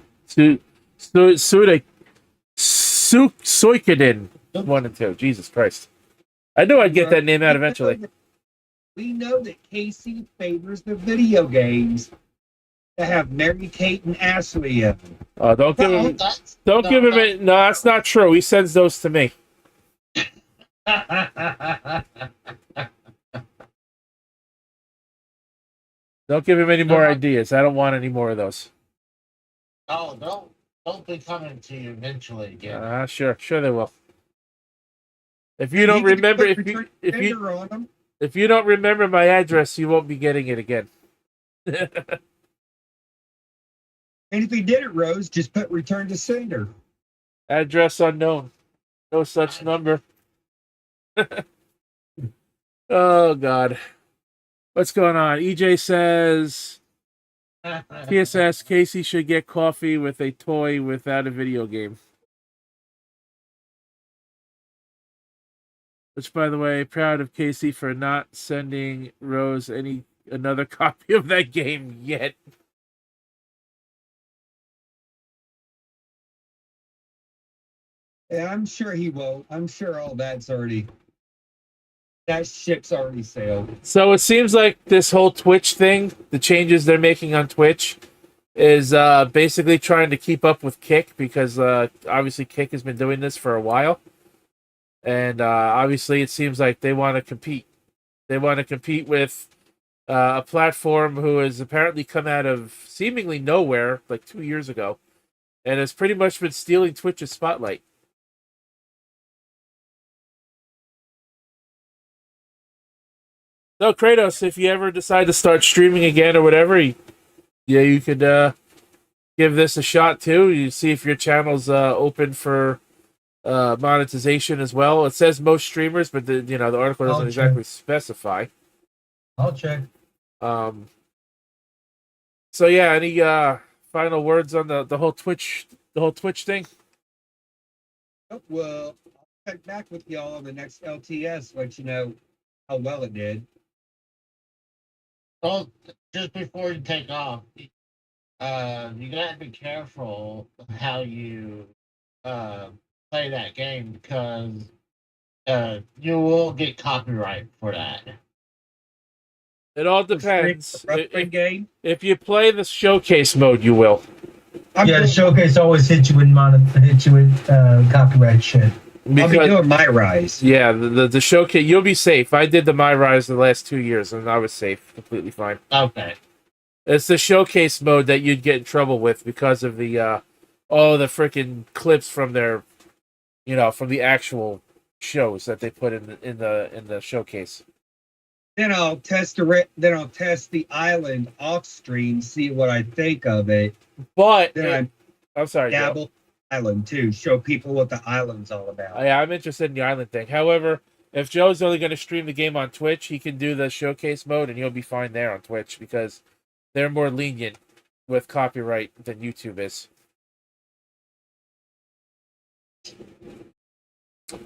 Suikoden 1 and 2. Jesus Christ. I knew I'd get that name out eventually. We know that Casey favors the video games that have Mary Kate and Ashley in them. Oh, don't give him. Don't give him it. No, that's not true. He sends those to me. Don't give him any more ideas. I don't want any more of those. Oh, don't be coming to you eventually again. Sure they will. If you don't remember, if you don't remember my address, you won't be getting it again. And if he did it, Rose, just put return to sender. Address unknown. No such number. Oh, God. What's going on? EJ says, PSS, Casey should get coffee with a toy without a video game. Which, by the way, proud of Casey for not sending Rose another copy of that game yet. Yeah, I'm sure he won't. I'm sure all that ship's already sailed. So it seems like this whole Twitch thing, the changes they're making on Twitch, is basically trying to keep up with Kick, because obviously Kick has been doing this for a while. And obviously it seems like they want to compete. They want to compete with a platform who has apparently come out of seemingly nowhere like 2 years ago and has pretty much been stealing Twitch's spotlight. So, Kratos, if you ever decide to start streaming again or whatever, you could give this a shot too. You see if your channel's open for monetization as well. It says most streamers, but the article doesn't exactly specify. I'll check. So yeah, any final words on the whole Twitch thing? Oh, well, I'll check back with y'all on the next LTS, let you know how well it did. Well, just before you take off, you gotta be careful how you play that game, because you will get copyright for that. It all depends. If you play the showcase mode, you will. The showcase always hits you with copyright shit. I'll be doing my rise. Yeah, the showcase, you'll be safe. I did the my rise the last 2 years, and I was safe, completely fine. Okay. It's the showcase mode that you'd get in trouble with because of the all the freaking clips from their, from the actual shows that they put in the showcase. Then I'll test the island off stream, see what I think of it. But I'm sorry, dabble Joe. Island too. Show people what the island's all about. Yeah, I'm interested in the island thing. However, if Joe's only going to stream the game on Twitch, he can do the showcase mode, and he'll be fine there on Twitch because they're more lenient with copyright than YouTube is.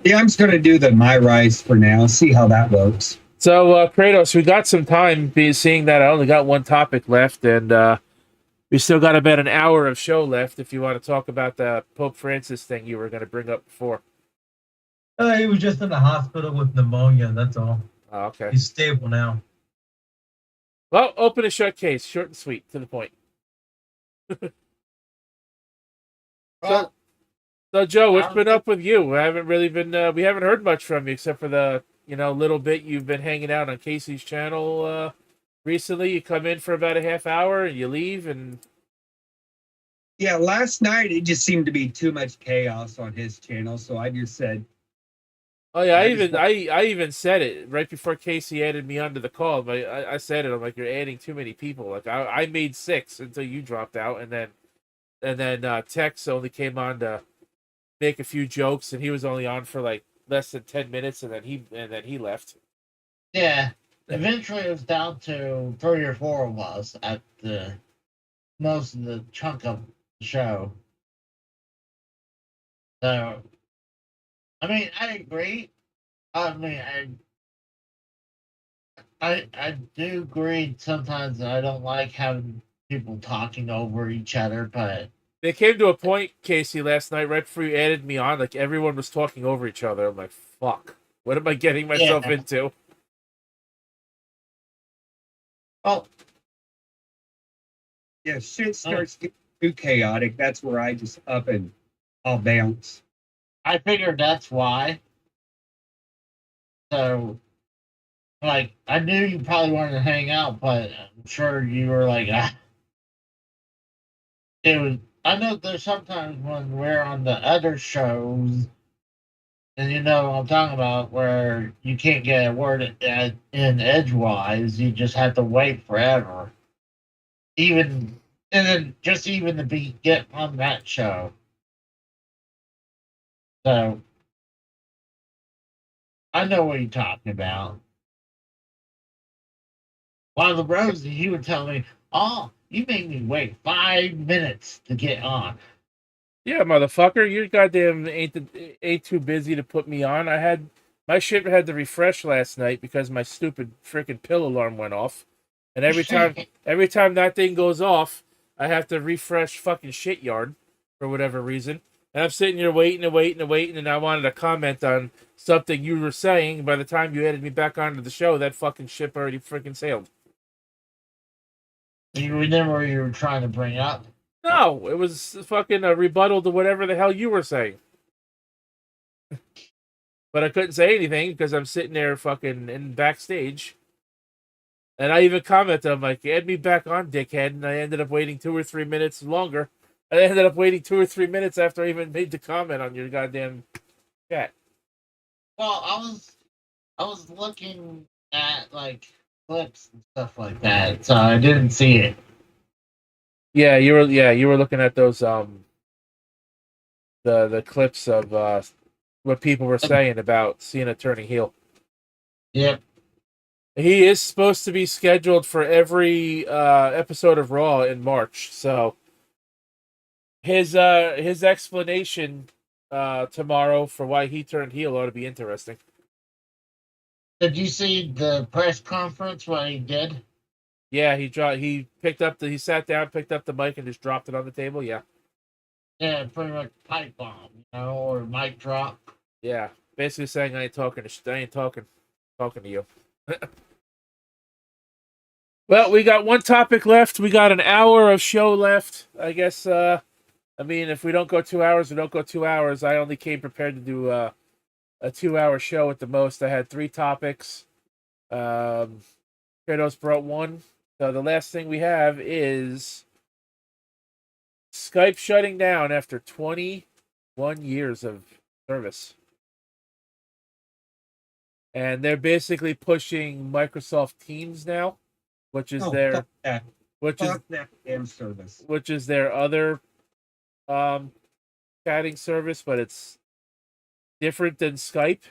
Yeah, I'm just going to do the my rise for now. See how that works. So, Kratos, we got some time, seeing that I only got one topic left, and we still got about an hour of show left if you want to talk about the Pope Francis thing you were going to bring up before. He was just in the hospital with pneumonia, that's all. Oh, okay. He's stable now. Well, open and shut case. Short and sweet, to the point. So, Joe, what's been up with you? We haven't heard much from you except for the little bit you've been hanging out on Casey's channel recently. You come in for about a half hour and you leave, and yeah, last night it just seemed to be too much chaos on his channel, so I just said, oh yeah, I even said it right before Casey added me onto the call. But I said it. I'm like, you're adding too many people. Like I made 6 until you dropped out, and then Tex only came on to make a few jokes, and he was only on for like less than 10 minutes, and then he left. Yeah, eventually it was down to 3 or 4 of us at the most of the chunk of the show. So, I mean, I agree. I mean, I do agree sometimes that I don't like having people talking over each other, but it came to a point, Casey, last night, right before you added me on, like everyone was talking over each other. I'm like, fuck. What am I getting myself into? Oh. Yeah, shit starts getting too chaotic. That's where I just up and I'll bounce. I figured that's why. So, like, I knew you probably wanted to hang out, but I'm sure you were like, ah. It was. I know there's sometimes when we're on the other shows, and you know what I'm talking about, where you can't get a word in edgewise. You just have to wait forever. Even and then just even to get on that show. So I know what you're talking about. While the Rosie, he would tell me, "Oh, you made me wait 5 minutes to get on." Yeah, motherfucker, you goddamn ain't too busy to put me on. My shit had to refresh last night because my stupid freaking pill alarm went off, and every time that thing goes off, I have to refresh fucking shit yard for whatever reason. And I'm sitting here waiting and waiting and waiting, and I wanted to comment on something you were saying. By the time you added me back onto the show, that fucking ship already freaking sailed. You remember what you were trying to bring up? No, it was fucking a rebuttal to whatever the hell you were saying. But I couldn't say anything because I'm sitting there fucking in backstage. And I even commented, I'm like, add me back on, dickhead. And I ended up waiting 2 or 3 minutes longer. I ended up waiting 2 or 3 minutes after I even made the comment on your goddamn chat. Well, I was looking at like clips and stuff like that, so I didn't see it. Yeah, you were looking at those the clips of what people were saying about Cena turning heel. Yep. He is supposed to be scheduled for every episode of Raw in March, so his explanation tomorrow for why he turned heel ought to be interesting. Did you see the press conference what he did? Yeah, he sat down, picked up the mic, and just dropped it on the table. Yeah. Yeah, pretty much pipe bomb, or mic drop. Yeah, basically saying I ain't talking to you. Well, we got one topic left. We got an hour of show left. I guess. I mean, if we don't go 2 hours, we don't go 2 hours. I only came prepared to do a 2-hour show at the most. I had 3 topics. Kratos brought one. So the last thing we have is Skype shutting down after 21 years of service. And they're basically pushing Microsoft Teams now, which is their damn service. Which is their other chatting service, but it's different than Skype.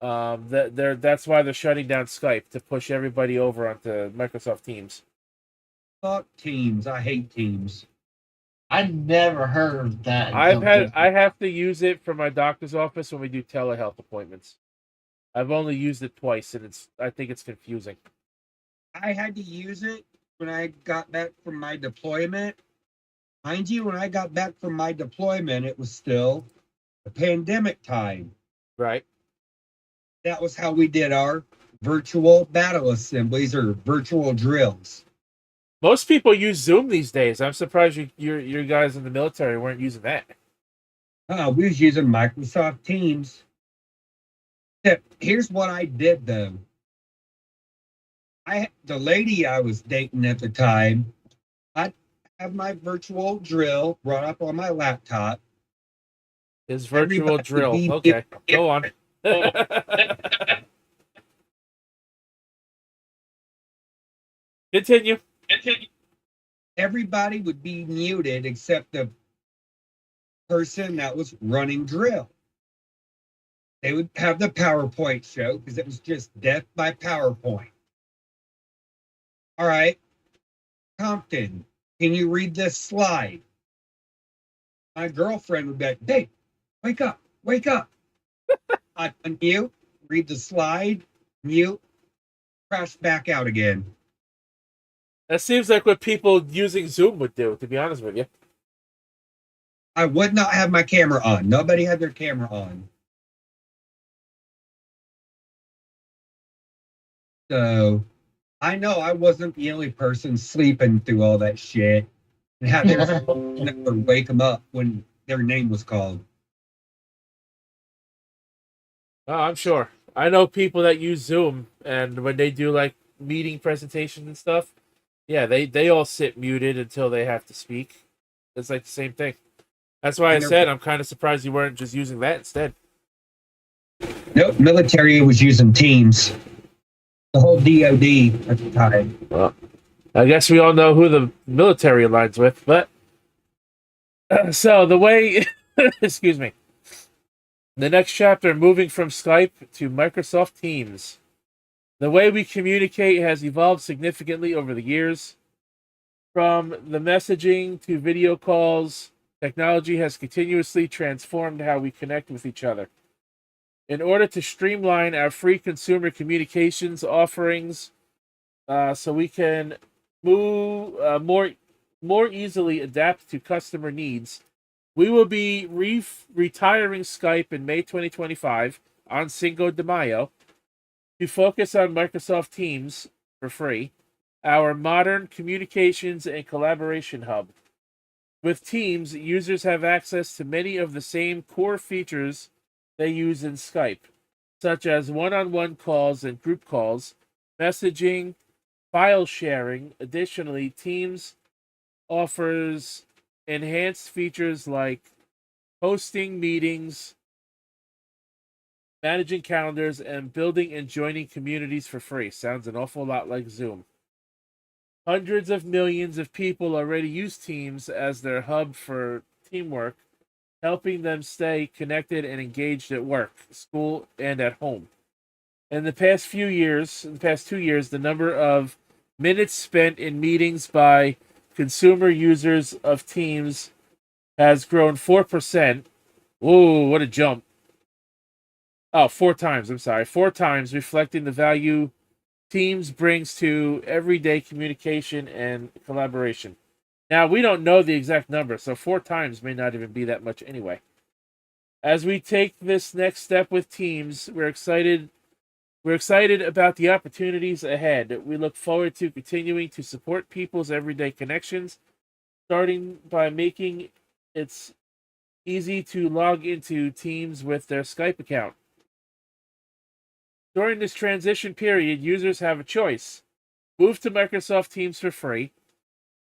That's why they're shutting down Skype, to push everybody over onto Microsoft Teams. Fuck Teams. I hate Teams. I've never heard of that. I have to use it for my doctor's office when we do telehealth appointments. I've only used it twice, and I think it's confusing. I had to use it when I got back from my deployment. Mind you, when I got back from my deployment, it was still the pandemic time. Right. That was how we did our virtual battle assemblies or virtual drills. Most people use Zoom these days. I'm surprised your guys in the military weren't using that. We was using Microsoft Teams. Here's what I did though. The lady I was dating at the time, I'd have my virtual drill brought up on my laptop. His virtual drill. Okay, go on. Continue. Everybody would be muted except the person that was running drill. They would have the PowerPoint show because it was just death by PowerPoint. All right, Compton, can you read this slide? My girlfriend would be like, "Hey, wake up, wake up." I'd unmute, read the slide, mute, crash back out again. That seems like what people using Zoom would do, to be honest with you. I would not have my camera on. Nobody had their camera on. So I know I wasn't the only person sleeping through all that shit and had their phone number wake them up when their name was called. Oh, I'm sure. I know people that use Zoom, and when they do like meeting presentations and stuff, yeah, they all sit muted until they have to speak. It's like the same thing. That's why I And their said I'm kind of surprised you weren't just using that instead. nope, military was using Teams. The whole DoD at the time. Well, I guess we all know who the military aligns with, but so the way, excuse me, the next chapter, moving from Skype to Microsoft Teams. The way we communicate has evolved significantly over the years. From the messaging to video calls, technology has continuously transformed how we connect with each other. In order to streamline our free consumer communications offerings, so we can move more easily adapt to customer needs, we will be retiring Skype in May 2025 on Cinco de Mayo to focus on Microsoft Teams for free, our modern communications and collaboration hub. With Teams, users have access to many of the same core features they use in Skype, such as one-on-one calls and group calls, messaging, file sharing. Additionally, Teams offers enhanced features like hosting meetings, managing calendars, and building and joining communities for free. Sounds an awful lot like Zoom. Hundreds of millions of people already use Teams as their hub for teamwork, helping them stay connected and engaged at work, school, and at home. In the past 2 years, the number of minutes spent in meetings by consumer users of Teams has grown 4%. Whoa, what a jump. Oh, 4 times, I'm sorry. 4 times, reflecting the value Teams brings to everyday communication and collaboration. Now, we don't know the exact number, so 4 times may not even be that much anyway. As we take this next step with Teams, we're excited about the opportunities ahead. We look forward to continuing to support people's everyday connections, starting by making it easy to log into Teams with their Skype account. During this transition period, users have a choice. Move to Microsoft Teams for free.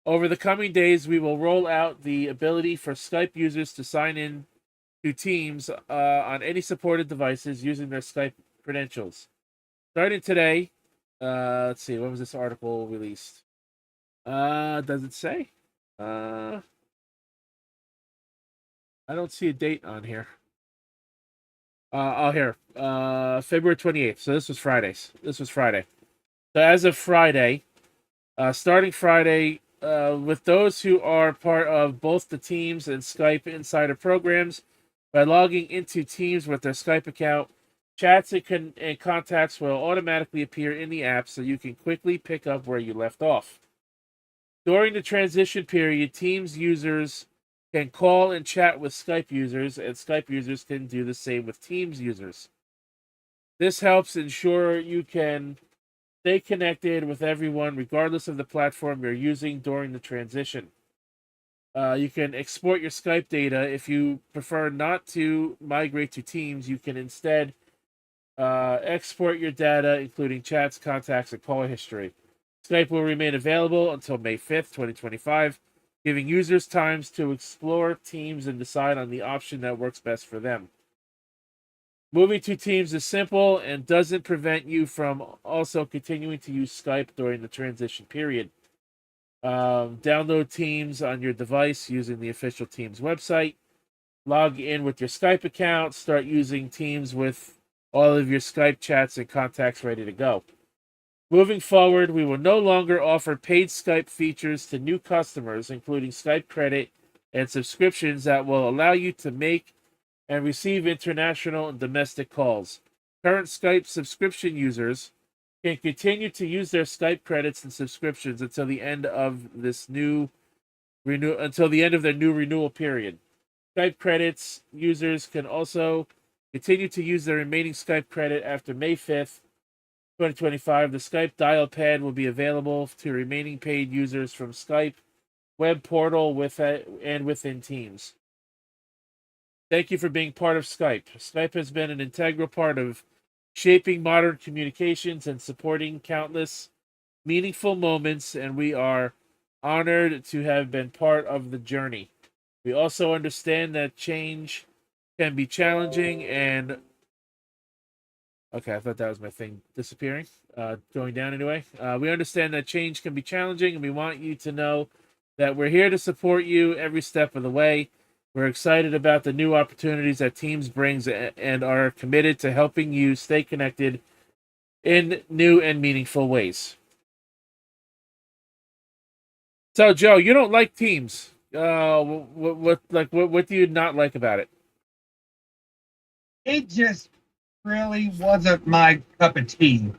Over the coming days, we will roll out the ability for Skype users to sign in to Teams on any supported devices using their Skype credentials. Starting today, let's see, when was this article released? Does it say? I don't see a date on here. Here. February 28th. So this was Friday. So as of Friday, starting Friday, with those who are part of both the Teams and Skype Insider programs, by logging into Teams with their Skype account, chats and contacts will automatically appear in the app so you can quickly pick up where you left off. During the transition period, Teams users can call and chat with Skype users, and Skype users can do the same with Teams users. This helps ensure you can stay connected with everyone regardless of the platform you're using during the transition. You can export your Skype data. If you prefer not to migrate to Teams, you can instead export your data, including chats, contacts, and call history. Skype will remain available until May 5th, 2025, giving users time to explore Teams and decide on the option that works best for them. Moving to Teams is simple and doesn't prevent you from also continuing to use Skype during the transition period. Download Teams on your device using the official Teams website. Log in with your Skype account. Start using Teams with all of your Skype chats and contacts ready to go. Moving forward, we will no longer offer paid Skype features to new customers, including Skype credit and subscriptions that will allow you to make and receive international and domestic calls. Current Skype subscription users can continue to use their Skype credits and subscriptions until the end of their new renewal period. Skype credits users can also continue to use their remaining Skype credit after May 5th 2025, the Skype dial pad will be available to remaining paid users from Skype web portal and within Teams. Thank you for being part of Skype. Skype has been an integral part of shaping modern communications and supporting countless meaningful moments, and we are honored to have been part of the journey. We also understand that change can be challenging and okay, I thought that was my thing disappearing, going down anyway. We understand that change can be challenging, and we want you to know that we're here to support you every step of the way. We're excited about the new opportunities that Teams brings and are committed to helping you stay connected in new and meaningful ways. So, Joe, you don't like Teams. What do you not like about it? It just really wasn't my cup of tea.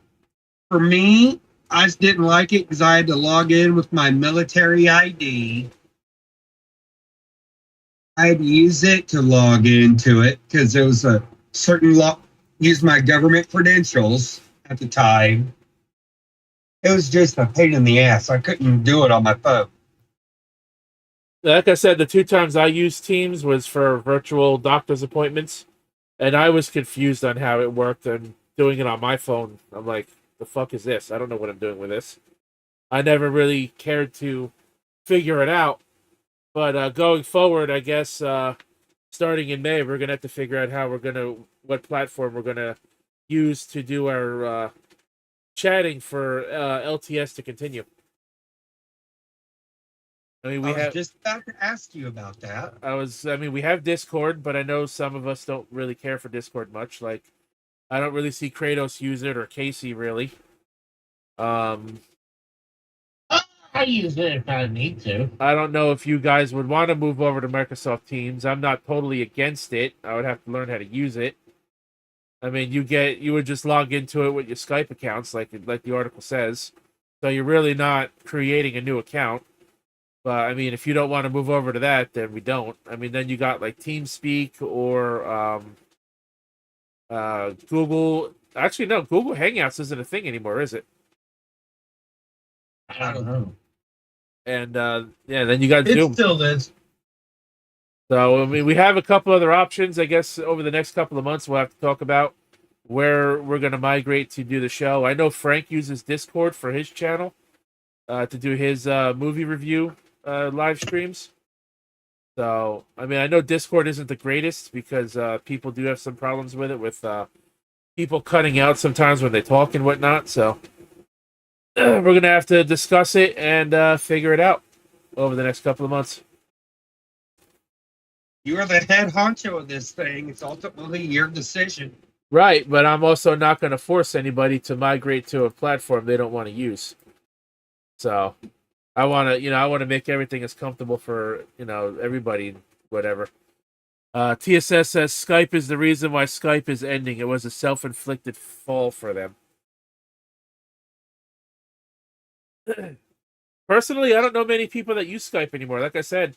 For me, I just didn't like it because I had to log in with my military ID. I had to use it to log into it because there was a certain use my government credentials at the time. It was just a pain in the ass. I couldn't do it on my phone. Like I said, the 2 times I used Teams was for virtual doctor's appointments, and I was confused on how it worked. And doing it on my phone, I'm like, the fuck is this? I don't know what I'm doing with this. I never really cared to figure it out. But going forward, I guess starting in May, we're gonna have to figure out what platform we're gonna use to do our chatting for LTS to continue. I mean, I was just about to ask you about that. We have Discord, but I know some of us don't really care for Discord much. Like, I don't really see Kratos use it or Casey really. I use it if I need to. I don't know if you guys would want to move over to Microsoft Teams. I'm not totally against it. I would have to learn how to use it. I mean, you would just log into it with your Skype accounts, like the article says. So you're really not creating a new account. But I mean, if you don't want to move over to that, then we don't. I mean, then you got like TeamSpeak or Google. Actually, no, Google Hangouts isn't a thing anymore, is it? I don't know. And then you got Zoom. It still is. So, I mean, we have a couple other options. I guess over the next couple of months, we'll have to talk about where we're going to migrate to do the show. I know Frank uses Discord for his channel to do his movie review live streams. So, I mean, I know Discord isn't the greatest because people do have some problems with it, with people cutting out sometimes when they talk and whatnot. So, we're going to have to discuss it and figure it out over the next couple of months. You are the head honcho of this thing. It's ultimately your decision. Right, but I'm also not going to force anybody to migrate to a platform they don't want to use. So, I want to make everything as comfortable for, everybody, whatever. TSS says Skype is the reason why Skype is ending. It was a self-inflicted fall for them. Personally, I don't know many people that use Skype anymore. Like I said,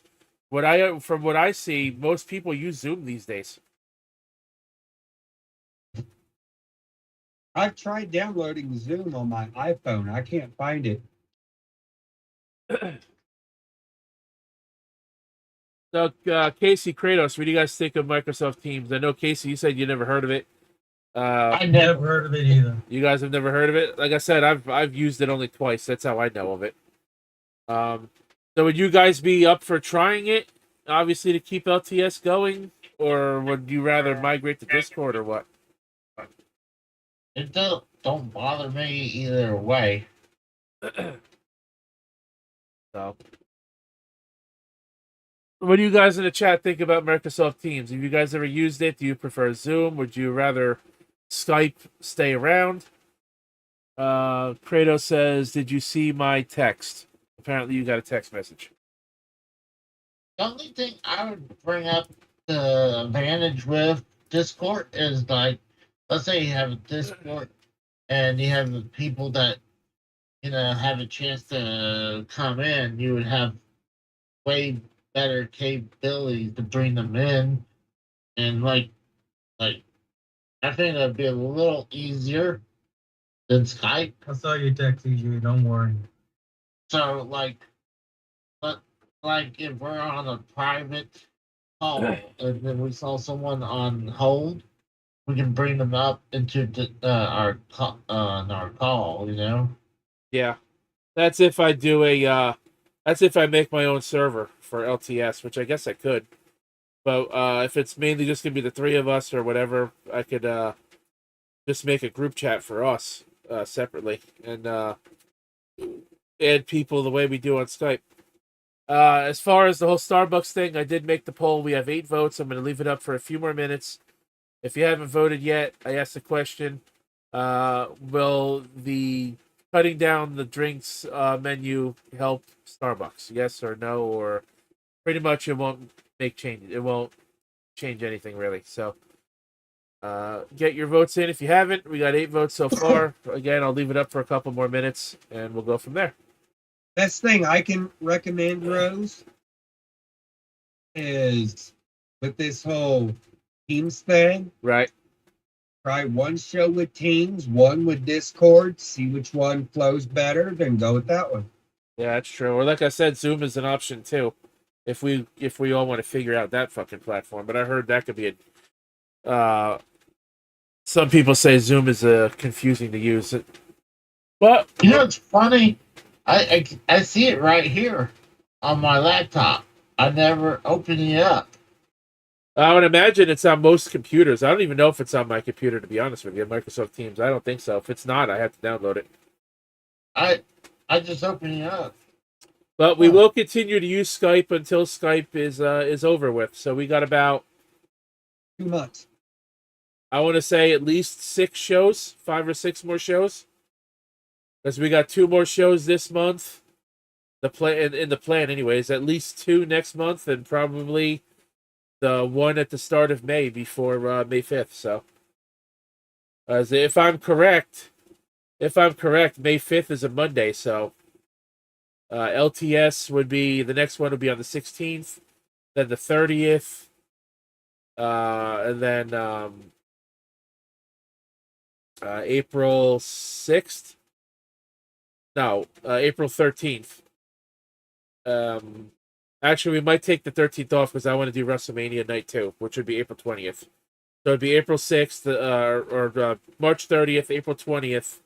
from what I see, most people use Zoom these days. I've tried downloading Zoom on my iPhone. I can't find it. So, Casey, Kratos, what do you guys think of Microsoft Teams? I know, Casey, you said you never heard of it. I never heard of it either. You guys have never heard of it? Like I said, I've used it only twice. That's how I know of it. So would you guys be up for trying it, obviously, to keep LTS going? Or would you rather migrate to Discord or what? It don't bother me either way. So, what do you guys in the chat think about Microsoft Teams? Have you guys ever used it? Do you prefer Zoom? Would you rather Skype stay around? Kratos says, "Did you see my text?" Apparently, you got a text message. The only thing I would bring up the advantage with Discord is, like, let's say you have a Discord and you have the people that have a chance to come in. You would have way better capabilities to bring them in, and like I think that'd be a little easier than Skype. I saw your text, EJ. Don't worry. So like if we're on a private call and then we saw someone on hold, we can bring them up into our call. You know. Yeah, that's if I do a. That's if I make my own server for LTS, which I guess I could. But if it's mainly just gonna be the three of us or whatever, I could just make a group chat for us separately and add people the way we do on Skype. As far as the whole Starbucks thing, I did make the poll. We have 8 votes. I'm going to leave it up for a few more minutes. If you haven't voted yet, I asked the question, will the cutting down the drinks menu help Starbucks? Yes or no? Or pretty much it won't make changes. It won't change anything really. So get your votes in if you haven't. We got 8 votes so far. Again, I'll leave it up for a couple more minutes and we'll go from there. Best thing I can recommend, Rose, is with this whole Teams thing. Right. Try one show with Teams, one with Discord, see which one flows better, then go with that one. Yeah, that's true. Or like I said, Zoom is an option too. If we all want to figure out that fucking platform. But I heard that could be a some people say Zoom is confusing to use. But you know, it's funny. I see it right here on my laptop. I never open it up. I would imagine it's on most computers. I don't even know if it's on my computer, to be honest with you. Microsoft Teams. I don't think so. If it's not, I have to download it. I just open it up. But we will continue to use Skype until Skype is over with. So we got about 2 months. I want to say at least 6 shows, 5 or 6 more shows. Because we got 2 more shows this month. The plan in the plan, anyways. At least 2 next month, and probably the one at the start of May before May 5th. So, if I'm correct, May 5th is a Monday. So, LTS would be the next one would be on the 16th, then the 30th, and then April 6th. No, April 13th. Actually, we might take the 13th off because I want to do WrestleMania night 2, which would be April 20th. So it'd be April 6th or March 30th, April 20th,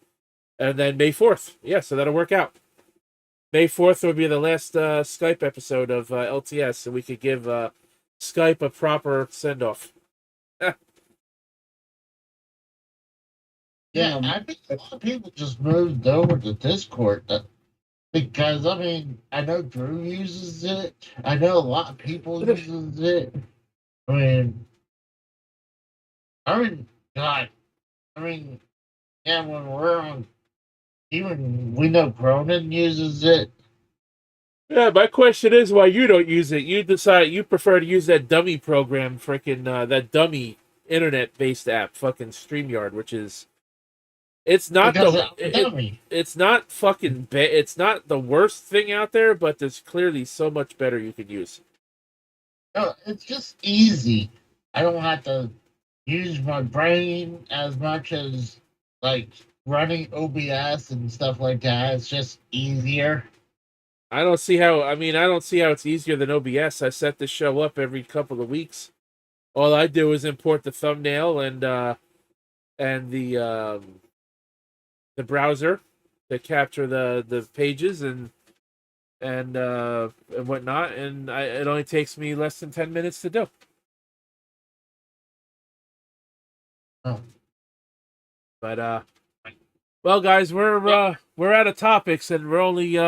and then May 4th. Yeah, so that'll work out. May 4th would be the last Skype episode of LTS, so we could give Skype a proper send-off. Yeah, I think a lot of people just moved over to Discord because, I mean, I know Drew uses it. I know a lot of people uses it. I mean, God, yeah, when we're on, even we know Cronin uses it. Yeah, my question is why you don't use it. You prefer to use that dummy program, that dummy internet-based app, fucking StreamYard, which is. It's not it's not fucking it's not the worst thing out there, but there's clearly so much better you could use. No, it's just easy. I don't have to use my brain as much as like running OBS and stuff like that. It's just easier. I don't see how it's easier than OBS. I set this show up every couple of weeks. All I do is import the thumbnail and the browser to capture the pages and whatnot, and it only takes me less than 10 minutes to do. Oh. But well, guys, we're out of topics, and we're only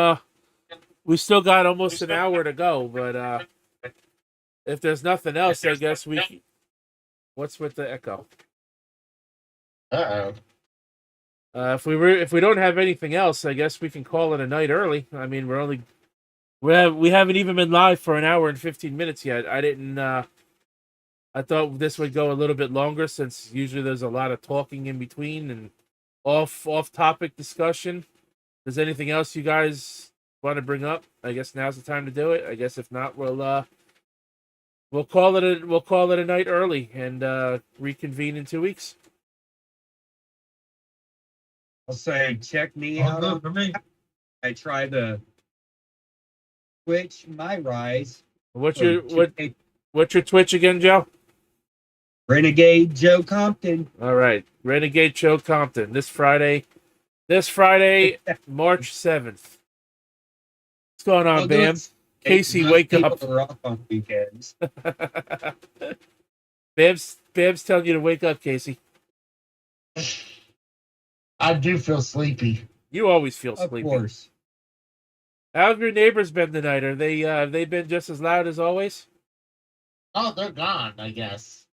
we still got almost an hour to go. But if there's nothing else, I guess we. What's with the echo? Uh-oh. If we don't have anything else, I guess we can call it a night early. I mean, we haven't even been live for an hour and 15 minutes yet. I thought this would go a little bit longer since usually there's a lot of talking in between and off topic discussion. Is anything else you guys want to bring up? I guess now's the time to do it. I guess if not, we'll call it a night early and reconvene in 2 weeks. I'll say check me All out. good for me. I try the Twitch my rise. What's your Twitch again, Joe? Renegade Joe Compton. All right, Renegade Joe Compton this Friday, March 7th. What's going on, Bam? Casey, wake up. Are off on weekends. Bam's telling you to wake up, Casey. I do feel sleepy. You always feel Of sleepy. course. How have your neighbors been tonight? Are they have they been just as loud as always? Oh, they're gone, I guess.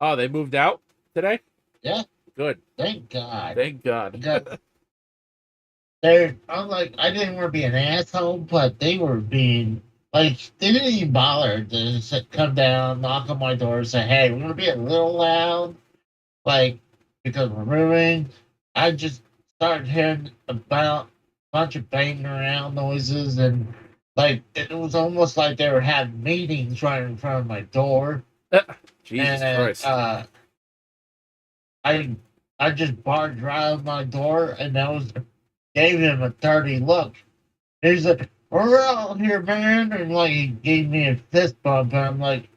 Oh, they moved out today? Yeah. Good. Thank God. Thank God. I'm like, I didn't want to be an asshole, but they were being, like, they didn't even bother to come down, knock on my door, and say, hey, we're going to be a little loud, like, because we're moving. I just started hearing about a bunch of banging around noises, and, like, it was almost like they were having meetings right in front of my door. Jesus Christ. I just barged right out my door, and gave him a dirty look. He's like, we're out here, man. And like, he gave me a fist bump. And I'm like,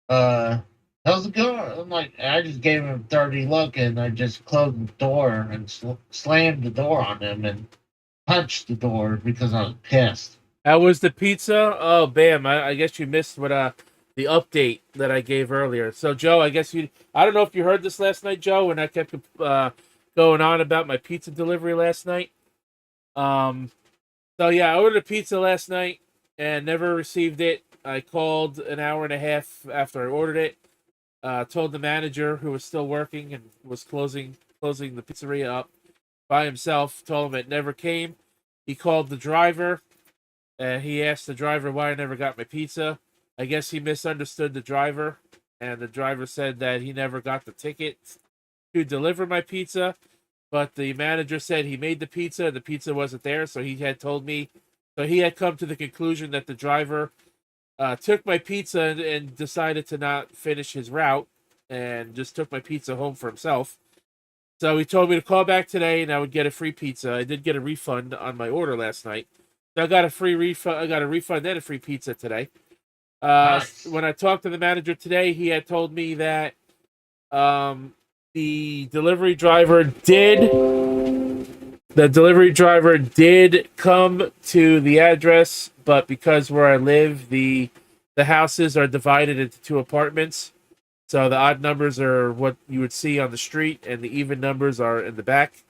how's it going? I'm like, I just gave him a dirty look, and I just closed the door and slammed the door on him and punched the door because I was pissed. How was the pizza? Oh, Bam. I guess you missed what the update that I gave earlier. So, Joe, I don't know if you heard this last night, Joe, when I kept going on about my pizza delivery last night. So yeah, I ordered a pizza last night and never received it. I called an hour and a half after I ordered it. Told the manager, who was still working and was closing the pizzeria up by himself. Told him it never came. He called the driver, and he asked the driver why I never got my pizza. I guess he misunderstood the driver, and the driver said that he never got the ticket to deliver my pizza. But the manager said he made the pizza and the pizza wasn't there, so he had told me. So he had come to the conclusion that the driver took my pizza and decided to not finish his route and just took my pizza home for himself. So he told me to call back today and I would get a free pizza. I did get a refund on my order last night. So I got a free refund. I got a refund and a free pizza today. Nice. When I talked to the manager today, he had told me that the delivery driver did come to the address, but because where I live, the houses are divided into two apartments. So the odd numbers are what you would see on the street, and the even numbers are in the back,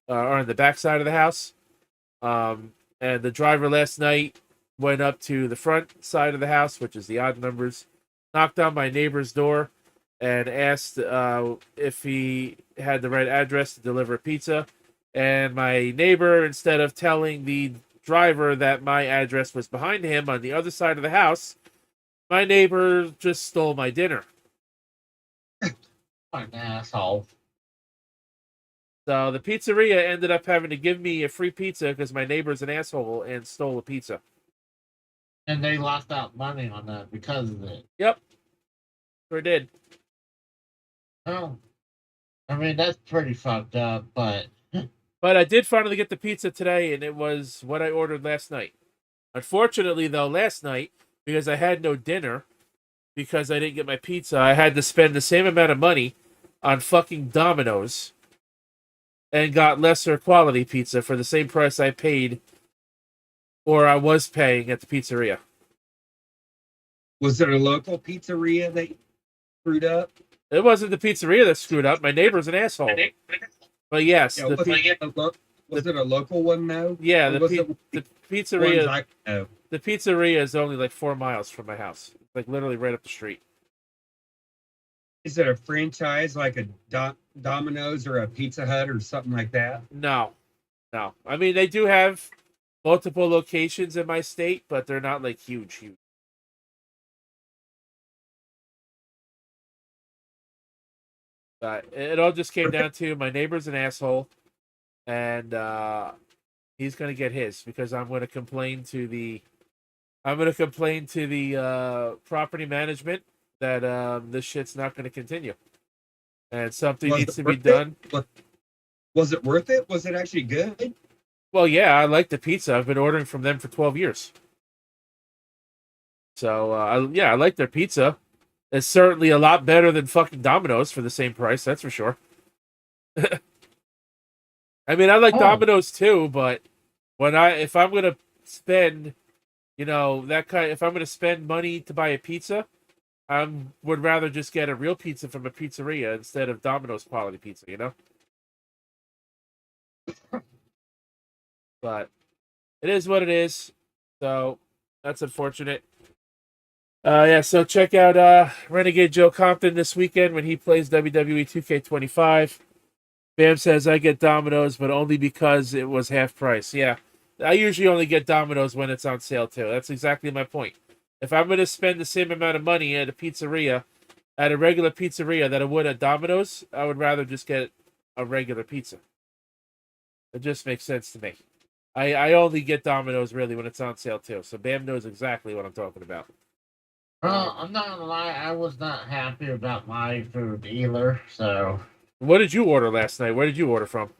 on the back side of the house. And the driver last night went up to the front side of the house, which is the odd numbers, knocked on my neighbor's door, and asked if he had the right address to deliver pizza. And my neighbor, instead of telling the driver that my address was behind him on the other side of the house, my neighbor just stole my dinner. What an asshole. So the pizzeria ended up having to give me a free pizza because my neighbor's an asshole and stole a pizza. And they lost out money on that because of it. Yep. Sure did. Oh, I mean, that's pretty fucked up, but... But I did finally get the pizza today, and it was what I ordered last night. Unfortunately, though, last night, because I had no dinner, because I didn't get my pizza, I had to spend the same amount of money on fucking Domino's and got lesser quality pizza for the same price I paid, or I was paying at the pizzeria. Was it a local pizzeria that screwed up? It wasn't the pizzeria that screwed up. My neighbor's an asshole. But yes, Yeah, was it a local one though? Yeah, Or the was it pizzeria. ones I know? The pizzeria is only like 4 miles from my house. Like literally right up the street. Is it a franchise like a Domino's or a Pizza Hut or something like that? No. I mean, they do have multiple locations in my state, but they're not like huge. It all just came down to my neighbor's an asshole, and he's gonna get his because I'm gonna complain to the property management that this shit's not gonna continue, and something needs to be done. Was it worth it? Was it actually good? Well, yeah, I like the pizza. I've been ordering from them for 12 years. So, I like their pizza. It's certainly a lot better than fucking Domino's for the same price, that's for sure. I mean, I like Domino's too, but if I'm gonna spend, if I'm gonna spend money to buy a pizza, I would rather just get a real pizza from a pizzeria instead of Domino's quality pizza, But it is what it is. So that's unfortunate. So check out Renegade Joe Compton this weekend when he plays WWE 2K25. Bam says, I get Domino's, but only because it was half price. Yeah, I usually only get Domino's when it's on sale, too. That's exactly my point. If I'm going to spend the same amount of money at a regular pizzeria that I would at Domino's, I would rather just get a regular pizza. It just makes sense to me. I only get Domino's, really, when it's on sale, too. So Bam knows exactly what I'm talking about. Well, I'm not gonna lie, I was not happy about my food either, so... What did you order last night? Where did you order from?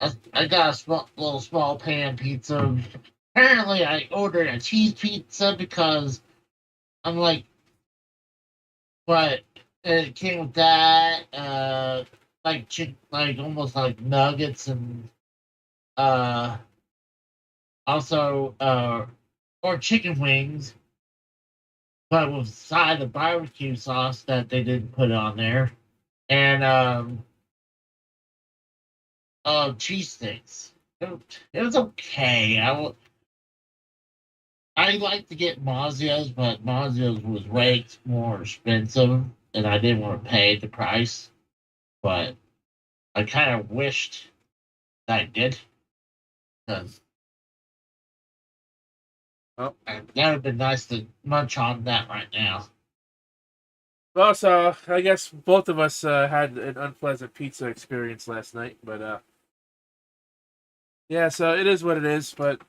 I got a little small pan pizza. Apparently, I ordered a cheese pizza because I'm like, what? It came with that, like almost like nuggets and also or chicken wings, but with side of barbecue sauce that they didn't put on there, and cheese sticks. It was okay. I like to get Mazio's, but Mazio's was way more expensive, and I didn't want to pay the price. But I kind of wished that I did, because that would have been nice to munch on that right now. Well, so I guess both of us had an unpleasant pizza experience last night, but yeah, so it is what it is, but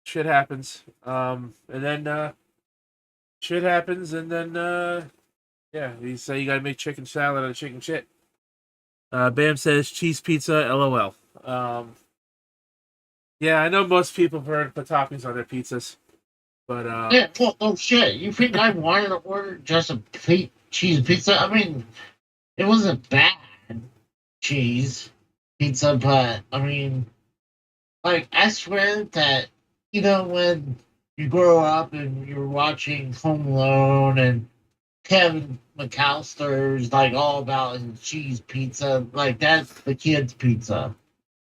shit happens. And then shit happens, and then yeah, you say you gotta make chicken salad out of chicken shit. Bam says cheese pizza, LOL. Yeah, I know most people prefer to put toppings on their pizzas, but Yeah, well, no shit. You think I wanted to order just a plate cheese pizza? I mean, it wasn't bad cheese pizza, but I mean, like, I swear that, when you grow up and you're watching Home Alone and Kevin McAllister's like all about his cheese pizza, like that's the kid's pizza.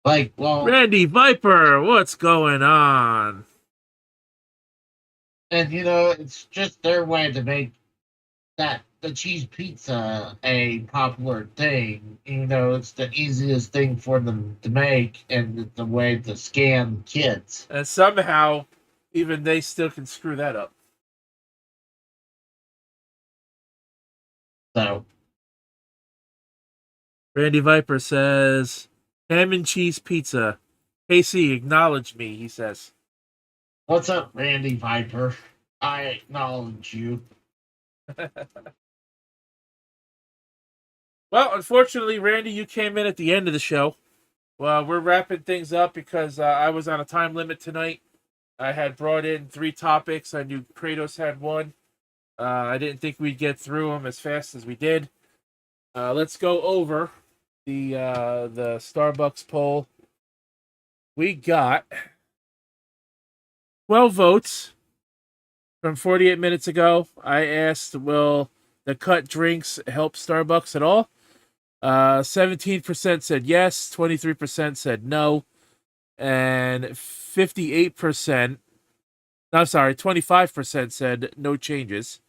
Like, well, Randy Viper, what's going on? and it's just their way to make the cheese pizza a popular thing. It's the easiest thing for them to make, and the way to scam kids. And somehow, even they still can screw that up. So, Randy Viper says, ham and cheese pizza. KC, acknowledge me, he says. What's up, Randy Viper? I acknowledge you. Well, unfortunately, Randy, you came in at the end of the show. Well, we're wrapping things up because I was on a time limit tonight. I had brought in 3 topics. I knew Kratos had one. I didn't think we'd get through them as fast as we did. Let's go over the Starbucks poll. We got 12 votes from 48 minutes ago. I asked, will the cut drinks help Starbucks at all? 17% said yes, 23% said no, and 25% said no changes.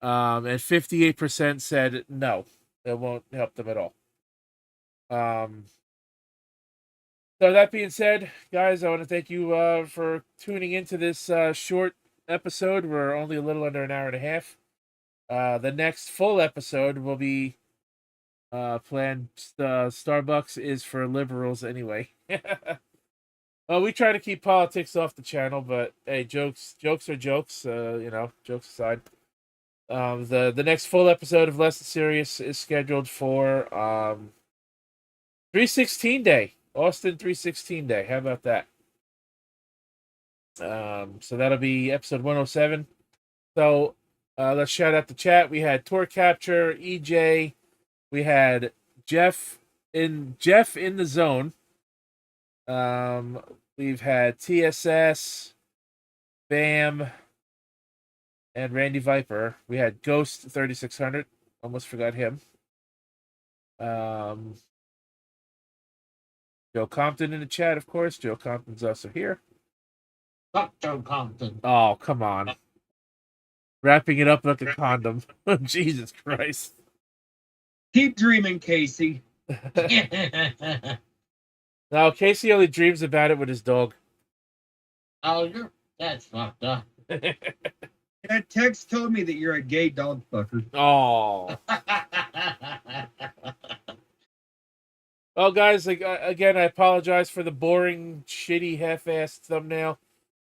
And 58% said no, it won't help them at all. So that being said, guys, I want to thank you for tuning into this short episode. We're only a little under an hour and a half. The next full episode will be planned. Starbucks is for liberals anyway. Well, we try to keep politics off the channel, but hey, jokes are jokes. Jokes aside. The next full episode of Less Than Serious is scheduled for 316 day. Austin 316 day. How about that? So that'll be episode 107. So let's shout out the chat. We had Tour Capture, EJ. We had Jeff in the zone. We've had TSS, Bam, and Randy Viper. We had Ghost 3600. Almost forgot him. Joe Compton in the chat, of course. Joe Compton's also here. Fuck Joe Compton. Oh, come on. Wrapping it up like a condom. Jesus Christ. Keep dreaming, Casey. No, Casey only dreams about it with his dog. Oh, that's fucked up. That text told me that you're a gay dog fucker. Oh. Well, guys, again, I apologize for the boring, shitty, half-assed thumbnail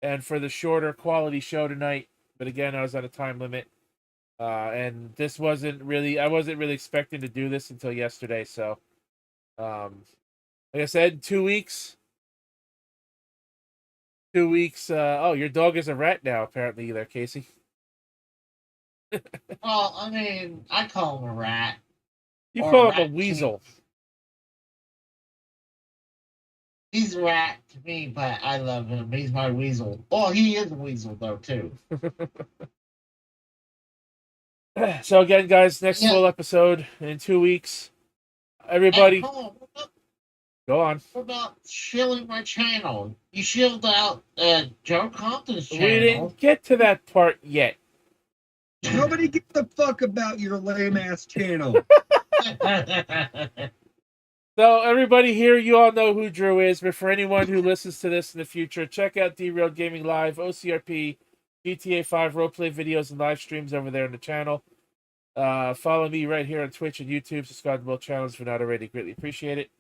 and for the shorter quality show tonight. But again, I was on a time limit. And I wasn't really expecting to do this until yesterday. So, like I said, 2 weeks. 2 weeks. Oh, your dog is a rat now, apparently, there, Casey. Well, I mean, I call him a rat. You Or call him a rat weasel. He's a rat to me, but I love him. He's my weasel. Well, he is a weasel, though, too. So again, guys, next full episode in 2 weeks. Everybody, go on. What about shilling my channel? You shilled out Joe Compton's channel. We didn't get to that part yet. Nobody gives a fuck about your lame ass channel. So everybody here, you all know who Drew is, but for anyone who listens to this in the future, check out Derailed Gaming Live, OCRP, GTA 5 roleplay videos and live streams over there on the channel. Follow me right here on Twitch and YouTube. Subscribe to both channels if you're not already. Greatly appreciate it.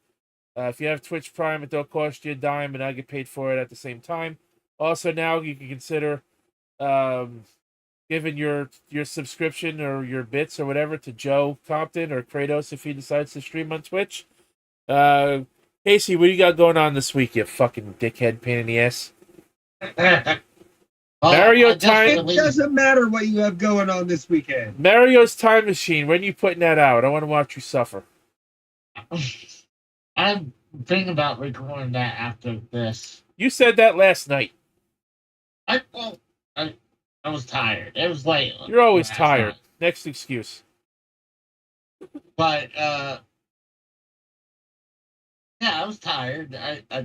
If you have Twitch Prime, it don't cost you a dime, and I get paid for it at the same time. Also, now you can consider giving your subscription or your bits or whatever to Joe Compton or Kratos if he decides to stream on Twitch. Casey, what do you got going on this week, you fucking dickhead pain in the ass? Mario Time. It doesn't matter what you have going on this weekend. Mario's Time Machine. When are you putting that out? I want to watch you suffer. I'm thinking about recording that after this. You said that last night. I was tired. It was late. You're always tired. Night. Next excuse. But yeah, I was tired. I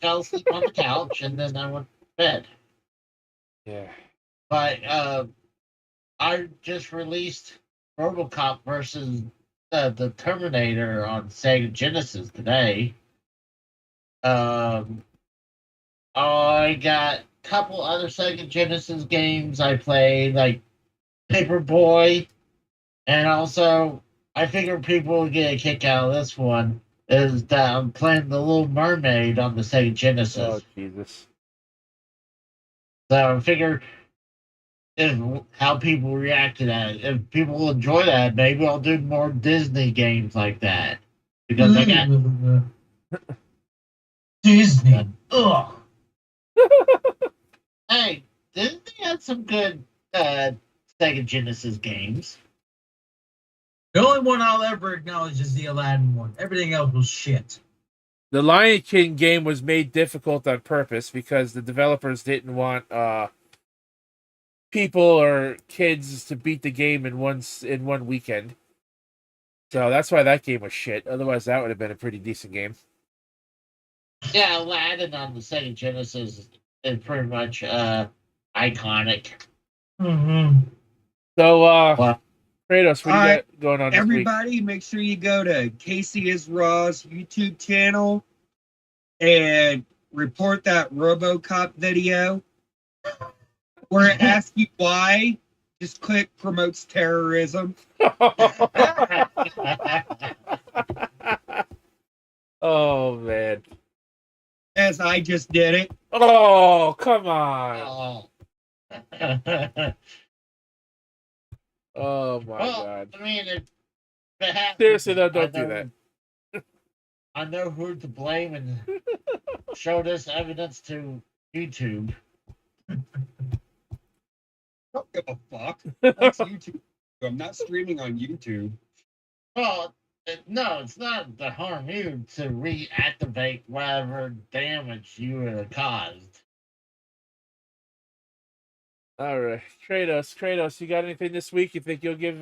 fell asleep on the couch and then I went to bed. Yeah. But I just released RoboCop versus the Terminator on Sega Genesis today. I got a couple other Sega Genesis games I played, like Paperboy, and also I figured people would get a kick out of this one. Is that I'm playing The Little Mermaid on the Sega Genesis. Oh, Jesus. So I figure how people react to that. If people enjoy that, maybe I'll do more Disney games like that. Because I got Disney. Ugh. Hey, Disney had some good Sega Genesis games. The only one I'll ever acknowledge is the Aladdin one. Everything else was shit. The Lion King game was made difficult on purpose because the developers didn't want people or kids to beat the game in one weekend. So that's why that game was shit. Otherwise, that would have been a pretty decent game. Yeah, Aladdin on the Sega Genesis is pretty much iconic. Mm-hmm. So, Kratos, what do you got going on this week? Everybody, make sure you go to Casey is Raw's YouTube channel and report that RoboCop video where it asks you why. Just click promotes terrorism. Oh, man. As I just did it. Oh, come on. Oh my God. I mean, if it happens, Seriously, though, don't do that. I know who to blame and show this evidence to YouTube. Don't give a fuck. That's YouTube. I'm not streaming on YouTube. Well, no, it's not to harm you to reactivate whatever damage you caused. All right, Kratos, you got anything this week? You think you'll give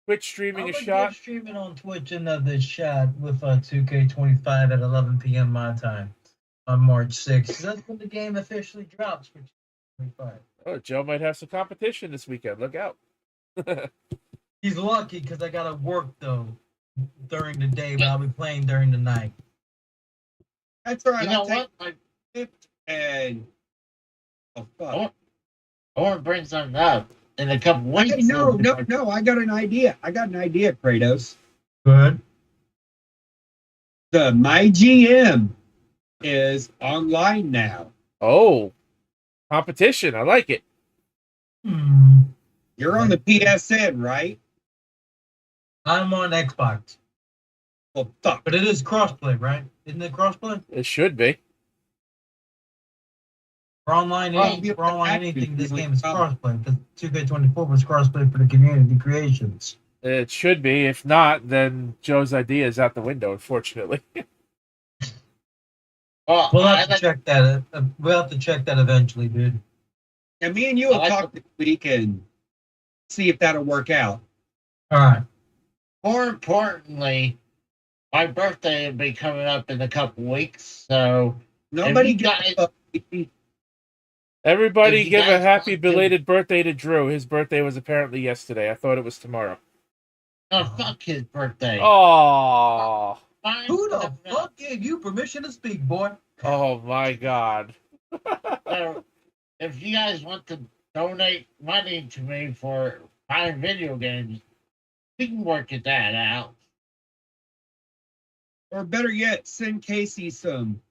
Twitch streaming a shot? Give streaming on Twitch another shot with 2K25 at 11 p.m. my time on March 6th. That's when the game officially drops for 2K25. Oh, Joe might have some competition this weekend. Look out. He's lucky because I gotta work though during the day, but I'll be playing during the night. That's all right. You know what? And oh fuck. I want to bring something up in a couple weeks. No. I got an idea. Kratos. Good. The My GM is online now. Oh, competition. I like it. You're on the PSN, right? I'm on Xbox. Well, fuck. But it is crossplay, right? Isn't it crossplay? It should be. For online, anything, this game is crossplay. The 2K24 was crossplay for the community creations. It should be. If not, then Joe's idea is out the window, unfortunately. Well, We'll have to check that. We'll have to check that eventually, dude. And me and you will talk this week and see if that'll work out. All right. More importantly, my birthday will be coming up in a couple weeks, so nobody Everybody give a happy belated birthday to Drew. His birthday was apparently yesterday. I thought it was tomorrow. Oh, fuck his birthday. Oh. Who the fuck gave you permission to speak, boy? Oh, my God. So, if you guys want to donate money to me for buying video games, we can work that out. Or better yet, send Casey some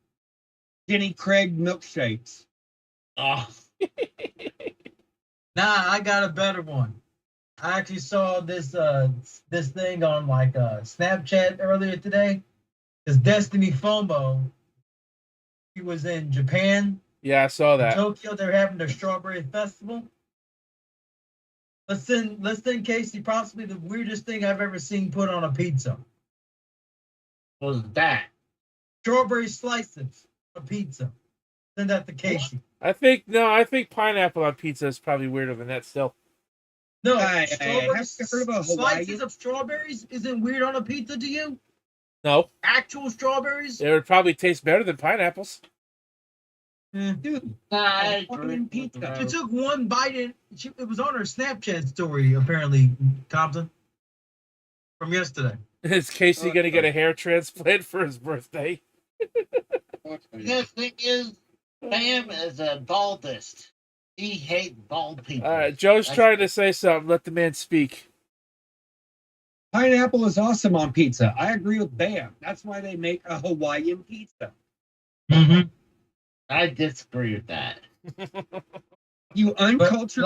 Jenny Craig milkshakes. Oh. Nah, I got a better one. I actually saw this this thing on like Snapchat earlier today. It's Destiny FOMO. He was in Japan. Yeah, I saw that. In Tokyo, they're having their strawberry festival. Let's send Casey possibly the weirdest thing I've ever seen put on a pizza. What was that? Strawberry slices on pizza. Send that to Casey. I think pineapple on pizza is probably weirder than that still. No, I have heard of a slices of strawberries isn't weird on a pizza to you? No. Actual strawberries? It would probably taste better than pineapples. Dude, I pizza. She took one bite and it was on her Snapchat story, apparently, Compton. From yesterday. Is Casey going to get a hair transplant for his birthday? The thing is, Bam is a baldist. He hates bald people. All right, Joe's trying to say something. Let the man speak. Pineapple is awesome on pizza. I agree with Bam. That's why they make a Hawaiian pizza. Mm-hmm. I disagree with that. You uncultured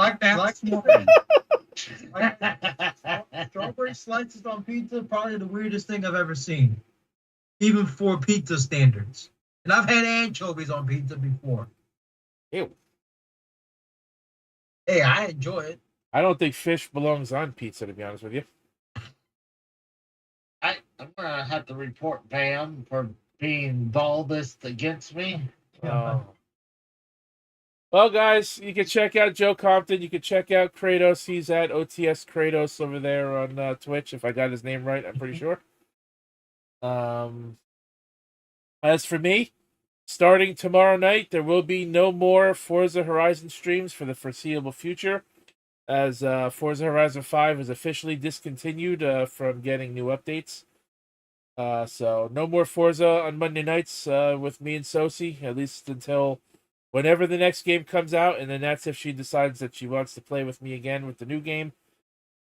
Strawberry slices on pizza, probably the weirdest thing I've ever seen. Even for pizza standards. And I've had anchovies on pizza before. Ew. Hey, I enjoy it. I don't think fish belongs on pizza, to be honest with you. I'm going to have to report Bam for being baldist against me. Oh. Well, guys, you can check out Joe Compton. You can check out Kratos. He's at OTS Kratos over there on Twitch, if I got his name right, I'm pretty sure. As for me, starting tomorrow night, there will be no more Forza Horizon streams for the foreseeable future, as Forza Horizon 5 is officially discontinued from getting new updates. So no more Forza on Monday nights with me and Sosi, at least until whenever the next game comes out, and then that's if she decides that she wants to play with me again with the new game.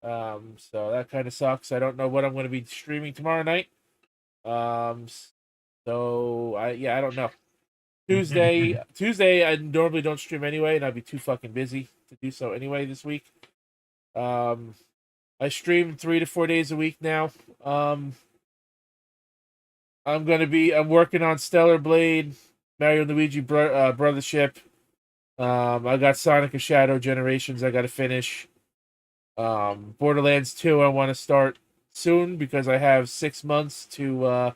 So that kind of sucks. I don't know what I'm going to be streaming tomorrow night. So I don't know. Tuesday I normally don't stream anyway, and I'd be too fucking busy to do so anyway this week. I stream 3 to 4 days a week now. I'm working on Stellar Blade, Mario and Luigi Brothership. I got Sonic and Shadow Generations I got to finish. Borderlands 2 I want to start soon because I have 6 months to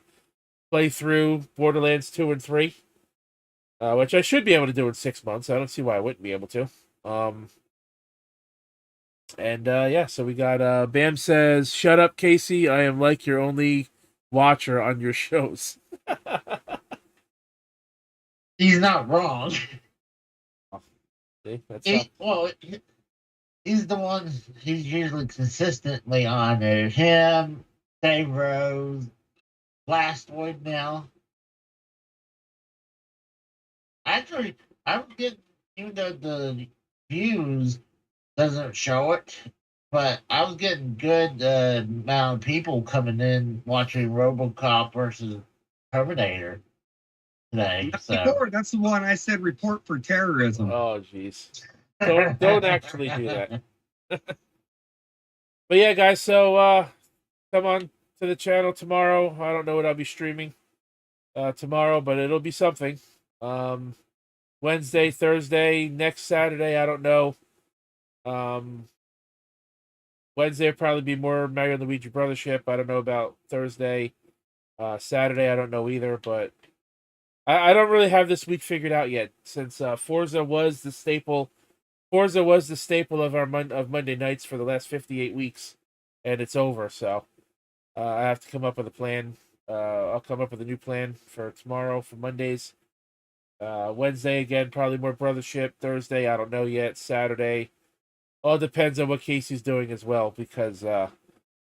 play through Borderlands 2 and 3, which I should be able to do in 6 months. I don't see why I wouldn't be able to. So we got Bam says, "Shut up, Casey. I am like your only watcher on your shows." He's not wrong. See, that's he's the one he's usually consistently on there. Him, Dave Rose, Blastoid now. Actually, I'm getting, even though the views doesn't show it, but I was getting good amount of people coming in watching RoboCop versus Terminator today. That's the one I said report for terrorism. Oh, jeez. Don't actually do that. But yeah, guys, so come on to the channel tomorrow. I don't know what I'll be streaming tomorrow, but it'll be something. Wednesday, Thursday, next Saturday, I don't know. Wednesday will probably be more Mario and Luigi Brothership. I don't know about Thursday. Saturday, I don't know either, but I don't really have this week figured out yet, since Forza was the staple. Forza was the staple of our Monday nights for the last 58 weeks, and it's over. So I have to come up with a plan. I'll come up with a new plan for tomorrow, for Mondays. Wednesday, again, probably more Brothership. Thursday, I don't know yet. Saturday, all depends on what Casey's doing as well, because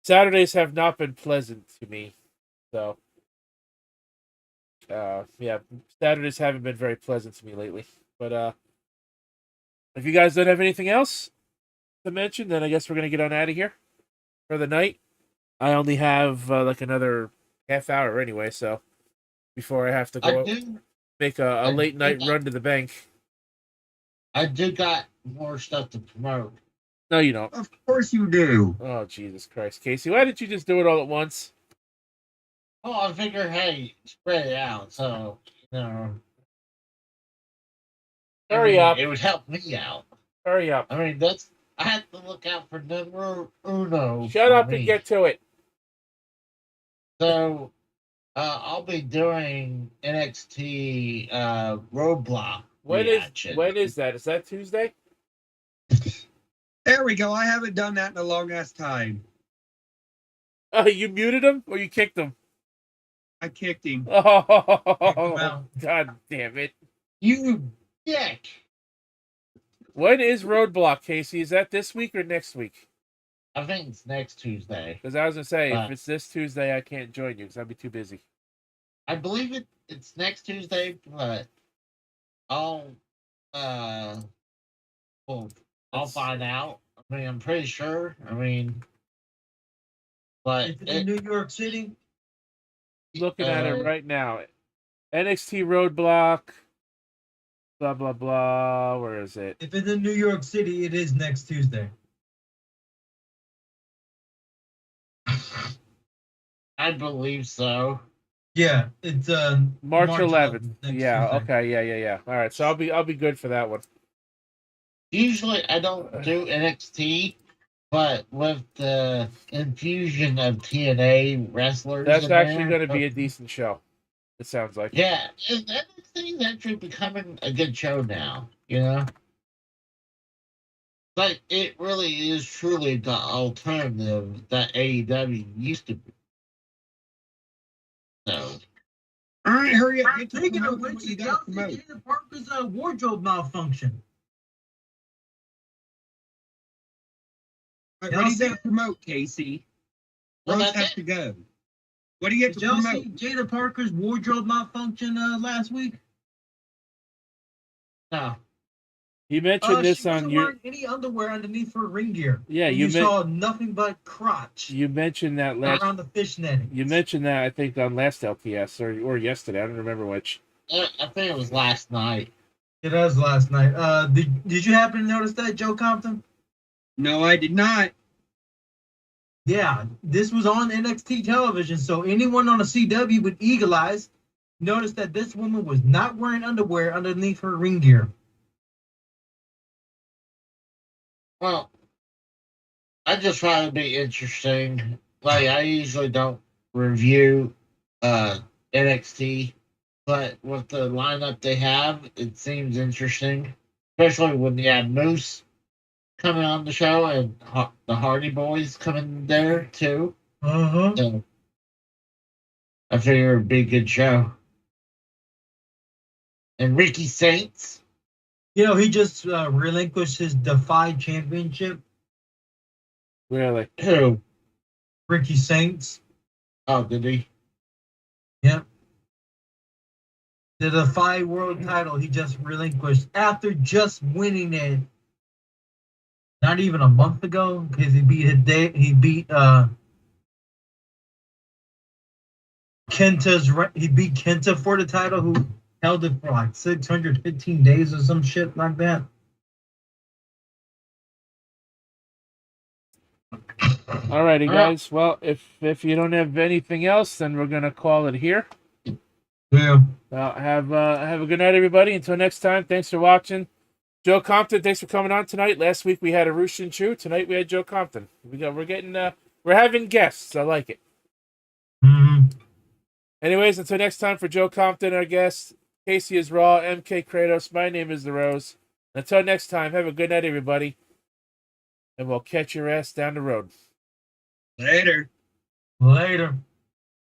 Saturdays have not been pleasant to me. So, yeah, Saturdays haven't been very pleasant to me lately. But if you guys don't have anything else to mention, then I guess we're going to get on out of here for the night. I only have like another half hour anyway, so before I have to go make a late night run to the bank. I do got more stuff to promote. No, you don't. Of course you do. Oh, Jesus Christ, Casey. Why didn't you just do it all at once? Oh, I figure, hey, spread it out, so, Hurry up. It would help me out. Hurry up. I mean, I have to look out for number uno. Shut up and get to it. So, I'll be doing NXT Roadblock reaction. When is that? Is that Tuesday? There we go. I haven't done that in a long ass time. You muted him or you kicked him? I kicked him. Oh, God damn it. You dick. When is Roadblock, Casey? Is that this week or next week? I think it's next Tuesday. Because I was going to say, if it's this Tuesday, I can't join you because I'll be too busy. I believe it's next Tuesday, but I'll find out. I mean, I'm pretty sure. I mean, but Is it in New York City? Looking at it right now. NXT Roadblock. Blah, blah, blah. Where is it? If it's in New York City, it is next Tuesday. I believe so. Yeah, it's March 11th. Yeah, Tuesday. okay, yeah. All right, so I'll be good for that one. Usually I don't do NXT, but with the infusion of TNA wrestlers, that's actually going to be a decent show. It sounds like. Yeah, NXT is actually becoming a good show now. But it really is truly the alternative that AEW used to be. So, all right, hurry up. Speaking of which, you got Jada Parker's wardrobe malfunction. What do you got to promote, Casey? Rose has to go. What do you get to promote? Did y'all see Jada Parker's wardrobe malfunction last week? No. You mentioned this on your. Wearing any underwear underneath her ring gear. Yeah, you saw nothing but crotch. You mentioned that last. Around the fishnet. You mentioned that I think on last LTS or yesterday. I don't remember which. I think it was last night. It was last night. Did you happen to notice that, Joe Compton? No, I did not. Yeah, this was on NXT television, so anyone on a CW with eagle eyes noticed that this woman was not wearing underwear underneath her ring gear. Well, I just thought it'd be interesting. Like, I usually don't review NXT, but with the lineup they have, it seems interesting. Especially when you have Moose coming on the show and the Hardy Boys coming there too. So I figure it'd be a good show. And Ricky Saints. You know, he just relinquished his Defy Championship. Really? Who? Ricky Saints. Oh, did he? Yep. The Defy World title he just relinquished after just winning it not even a month ago, because he beat Kenta for the title, who held it for like 615 days or some shit like that. Alrighty, guys. Well, if you don't have anything else, then we're gonna call it here. Yeah. Have a good night, everybody. Until next time. Thanks for watching. Joe Compton, thanks for coming on tonight. Last week we had a Rushin Chu. Tonight we had Joe Compton. We're having guests. I like it. Mm-hmm. Anyways, until next time, for Joe Compton, our guest, Casey is Raw, MK Kratos. My name is The Rose. Until next time, have a good night, everybody. And we'll catch your ass down the road. Later. Later.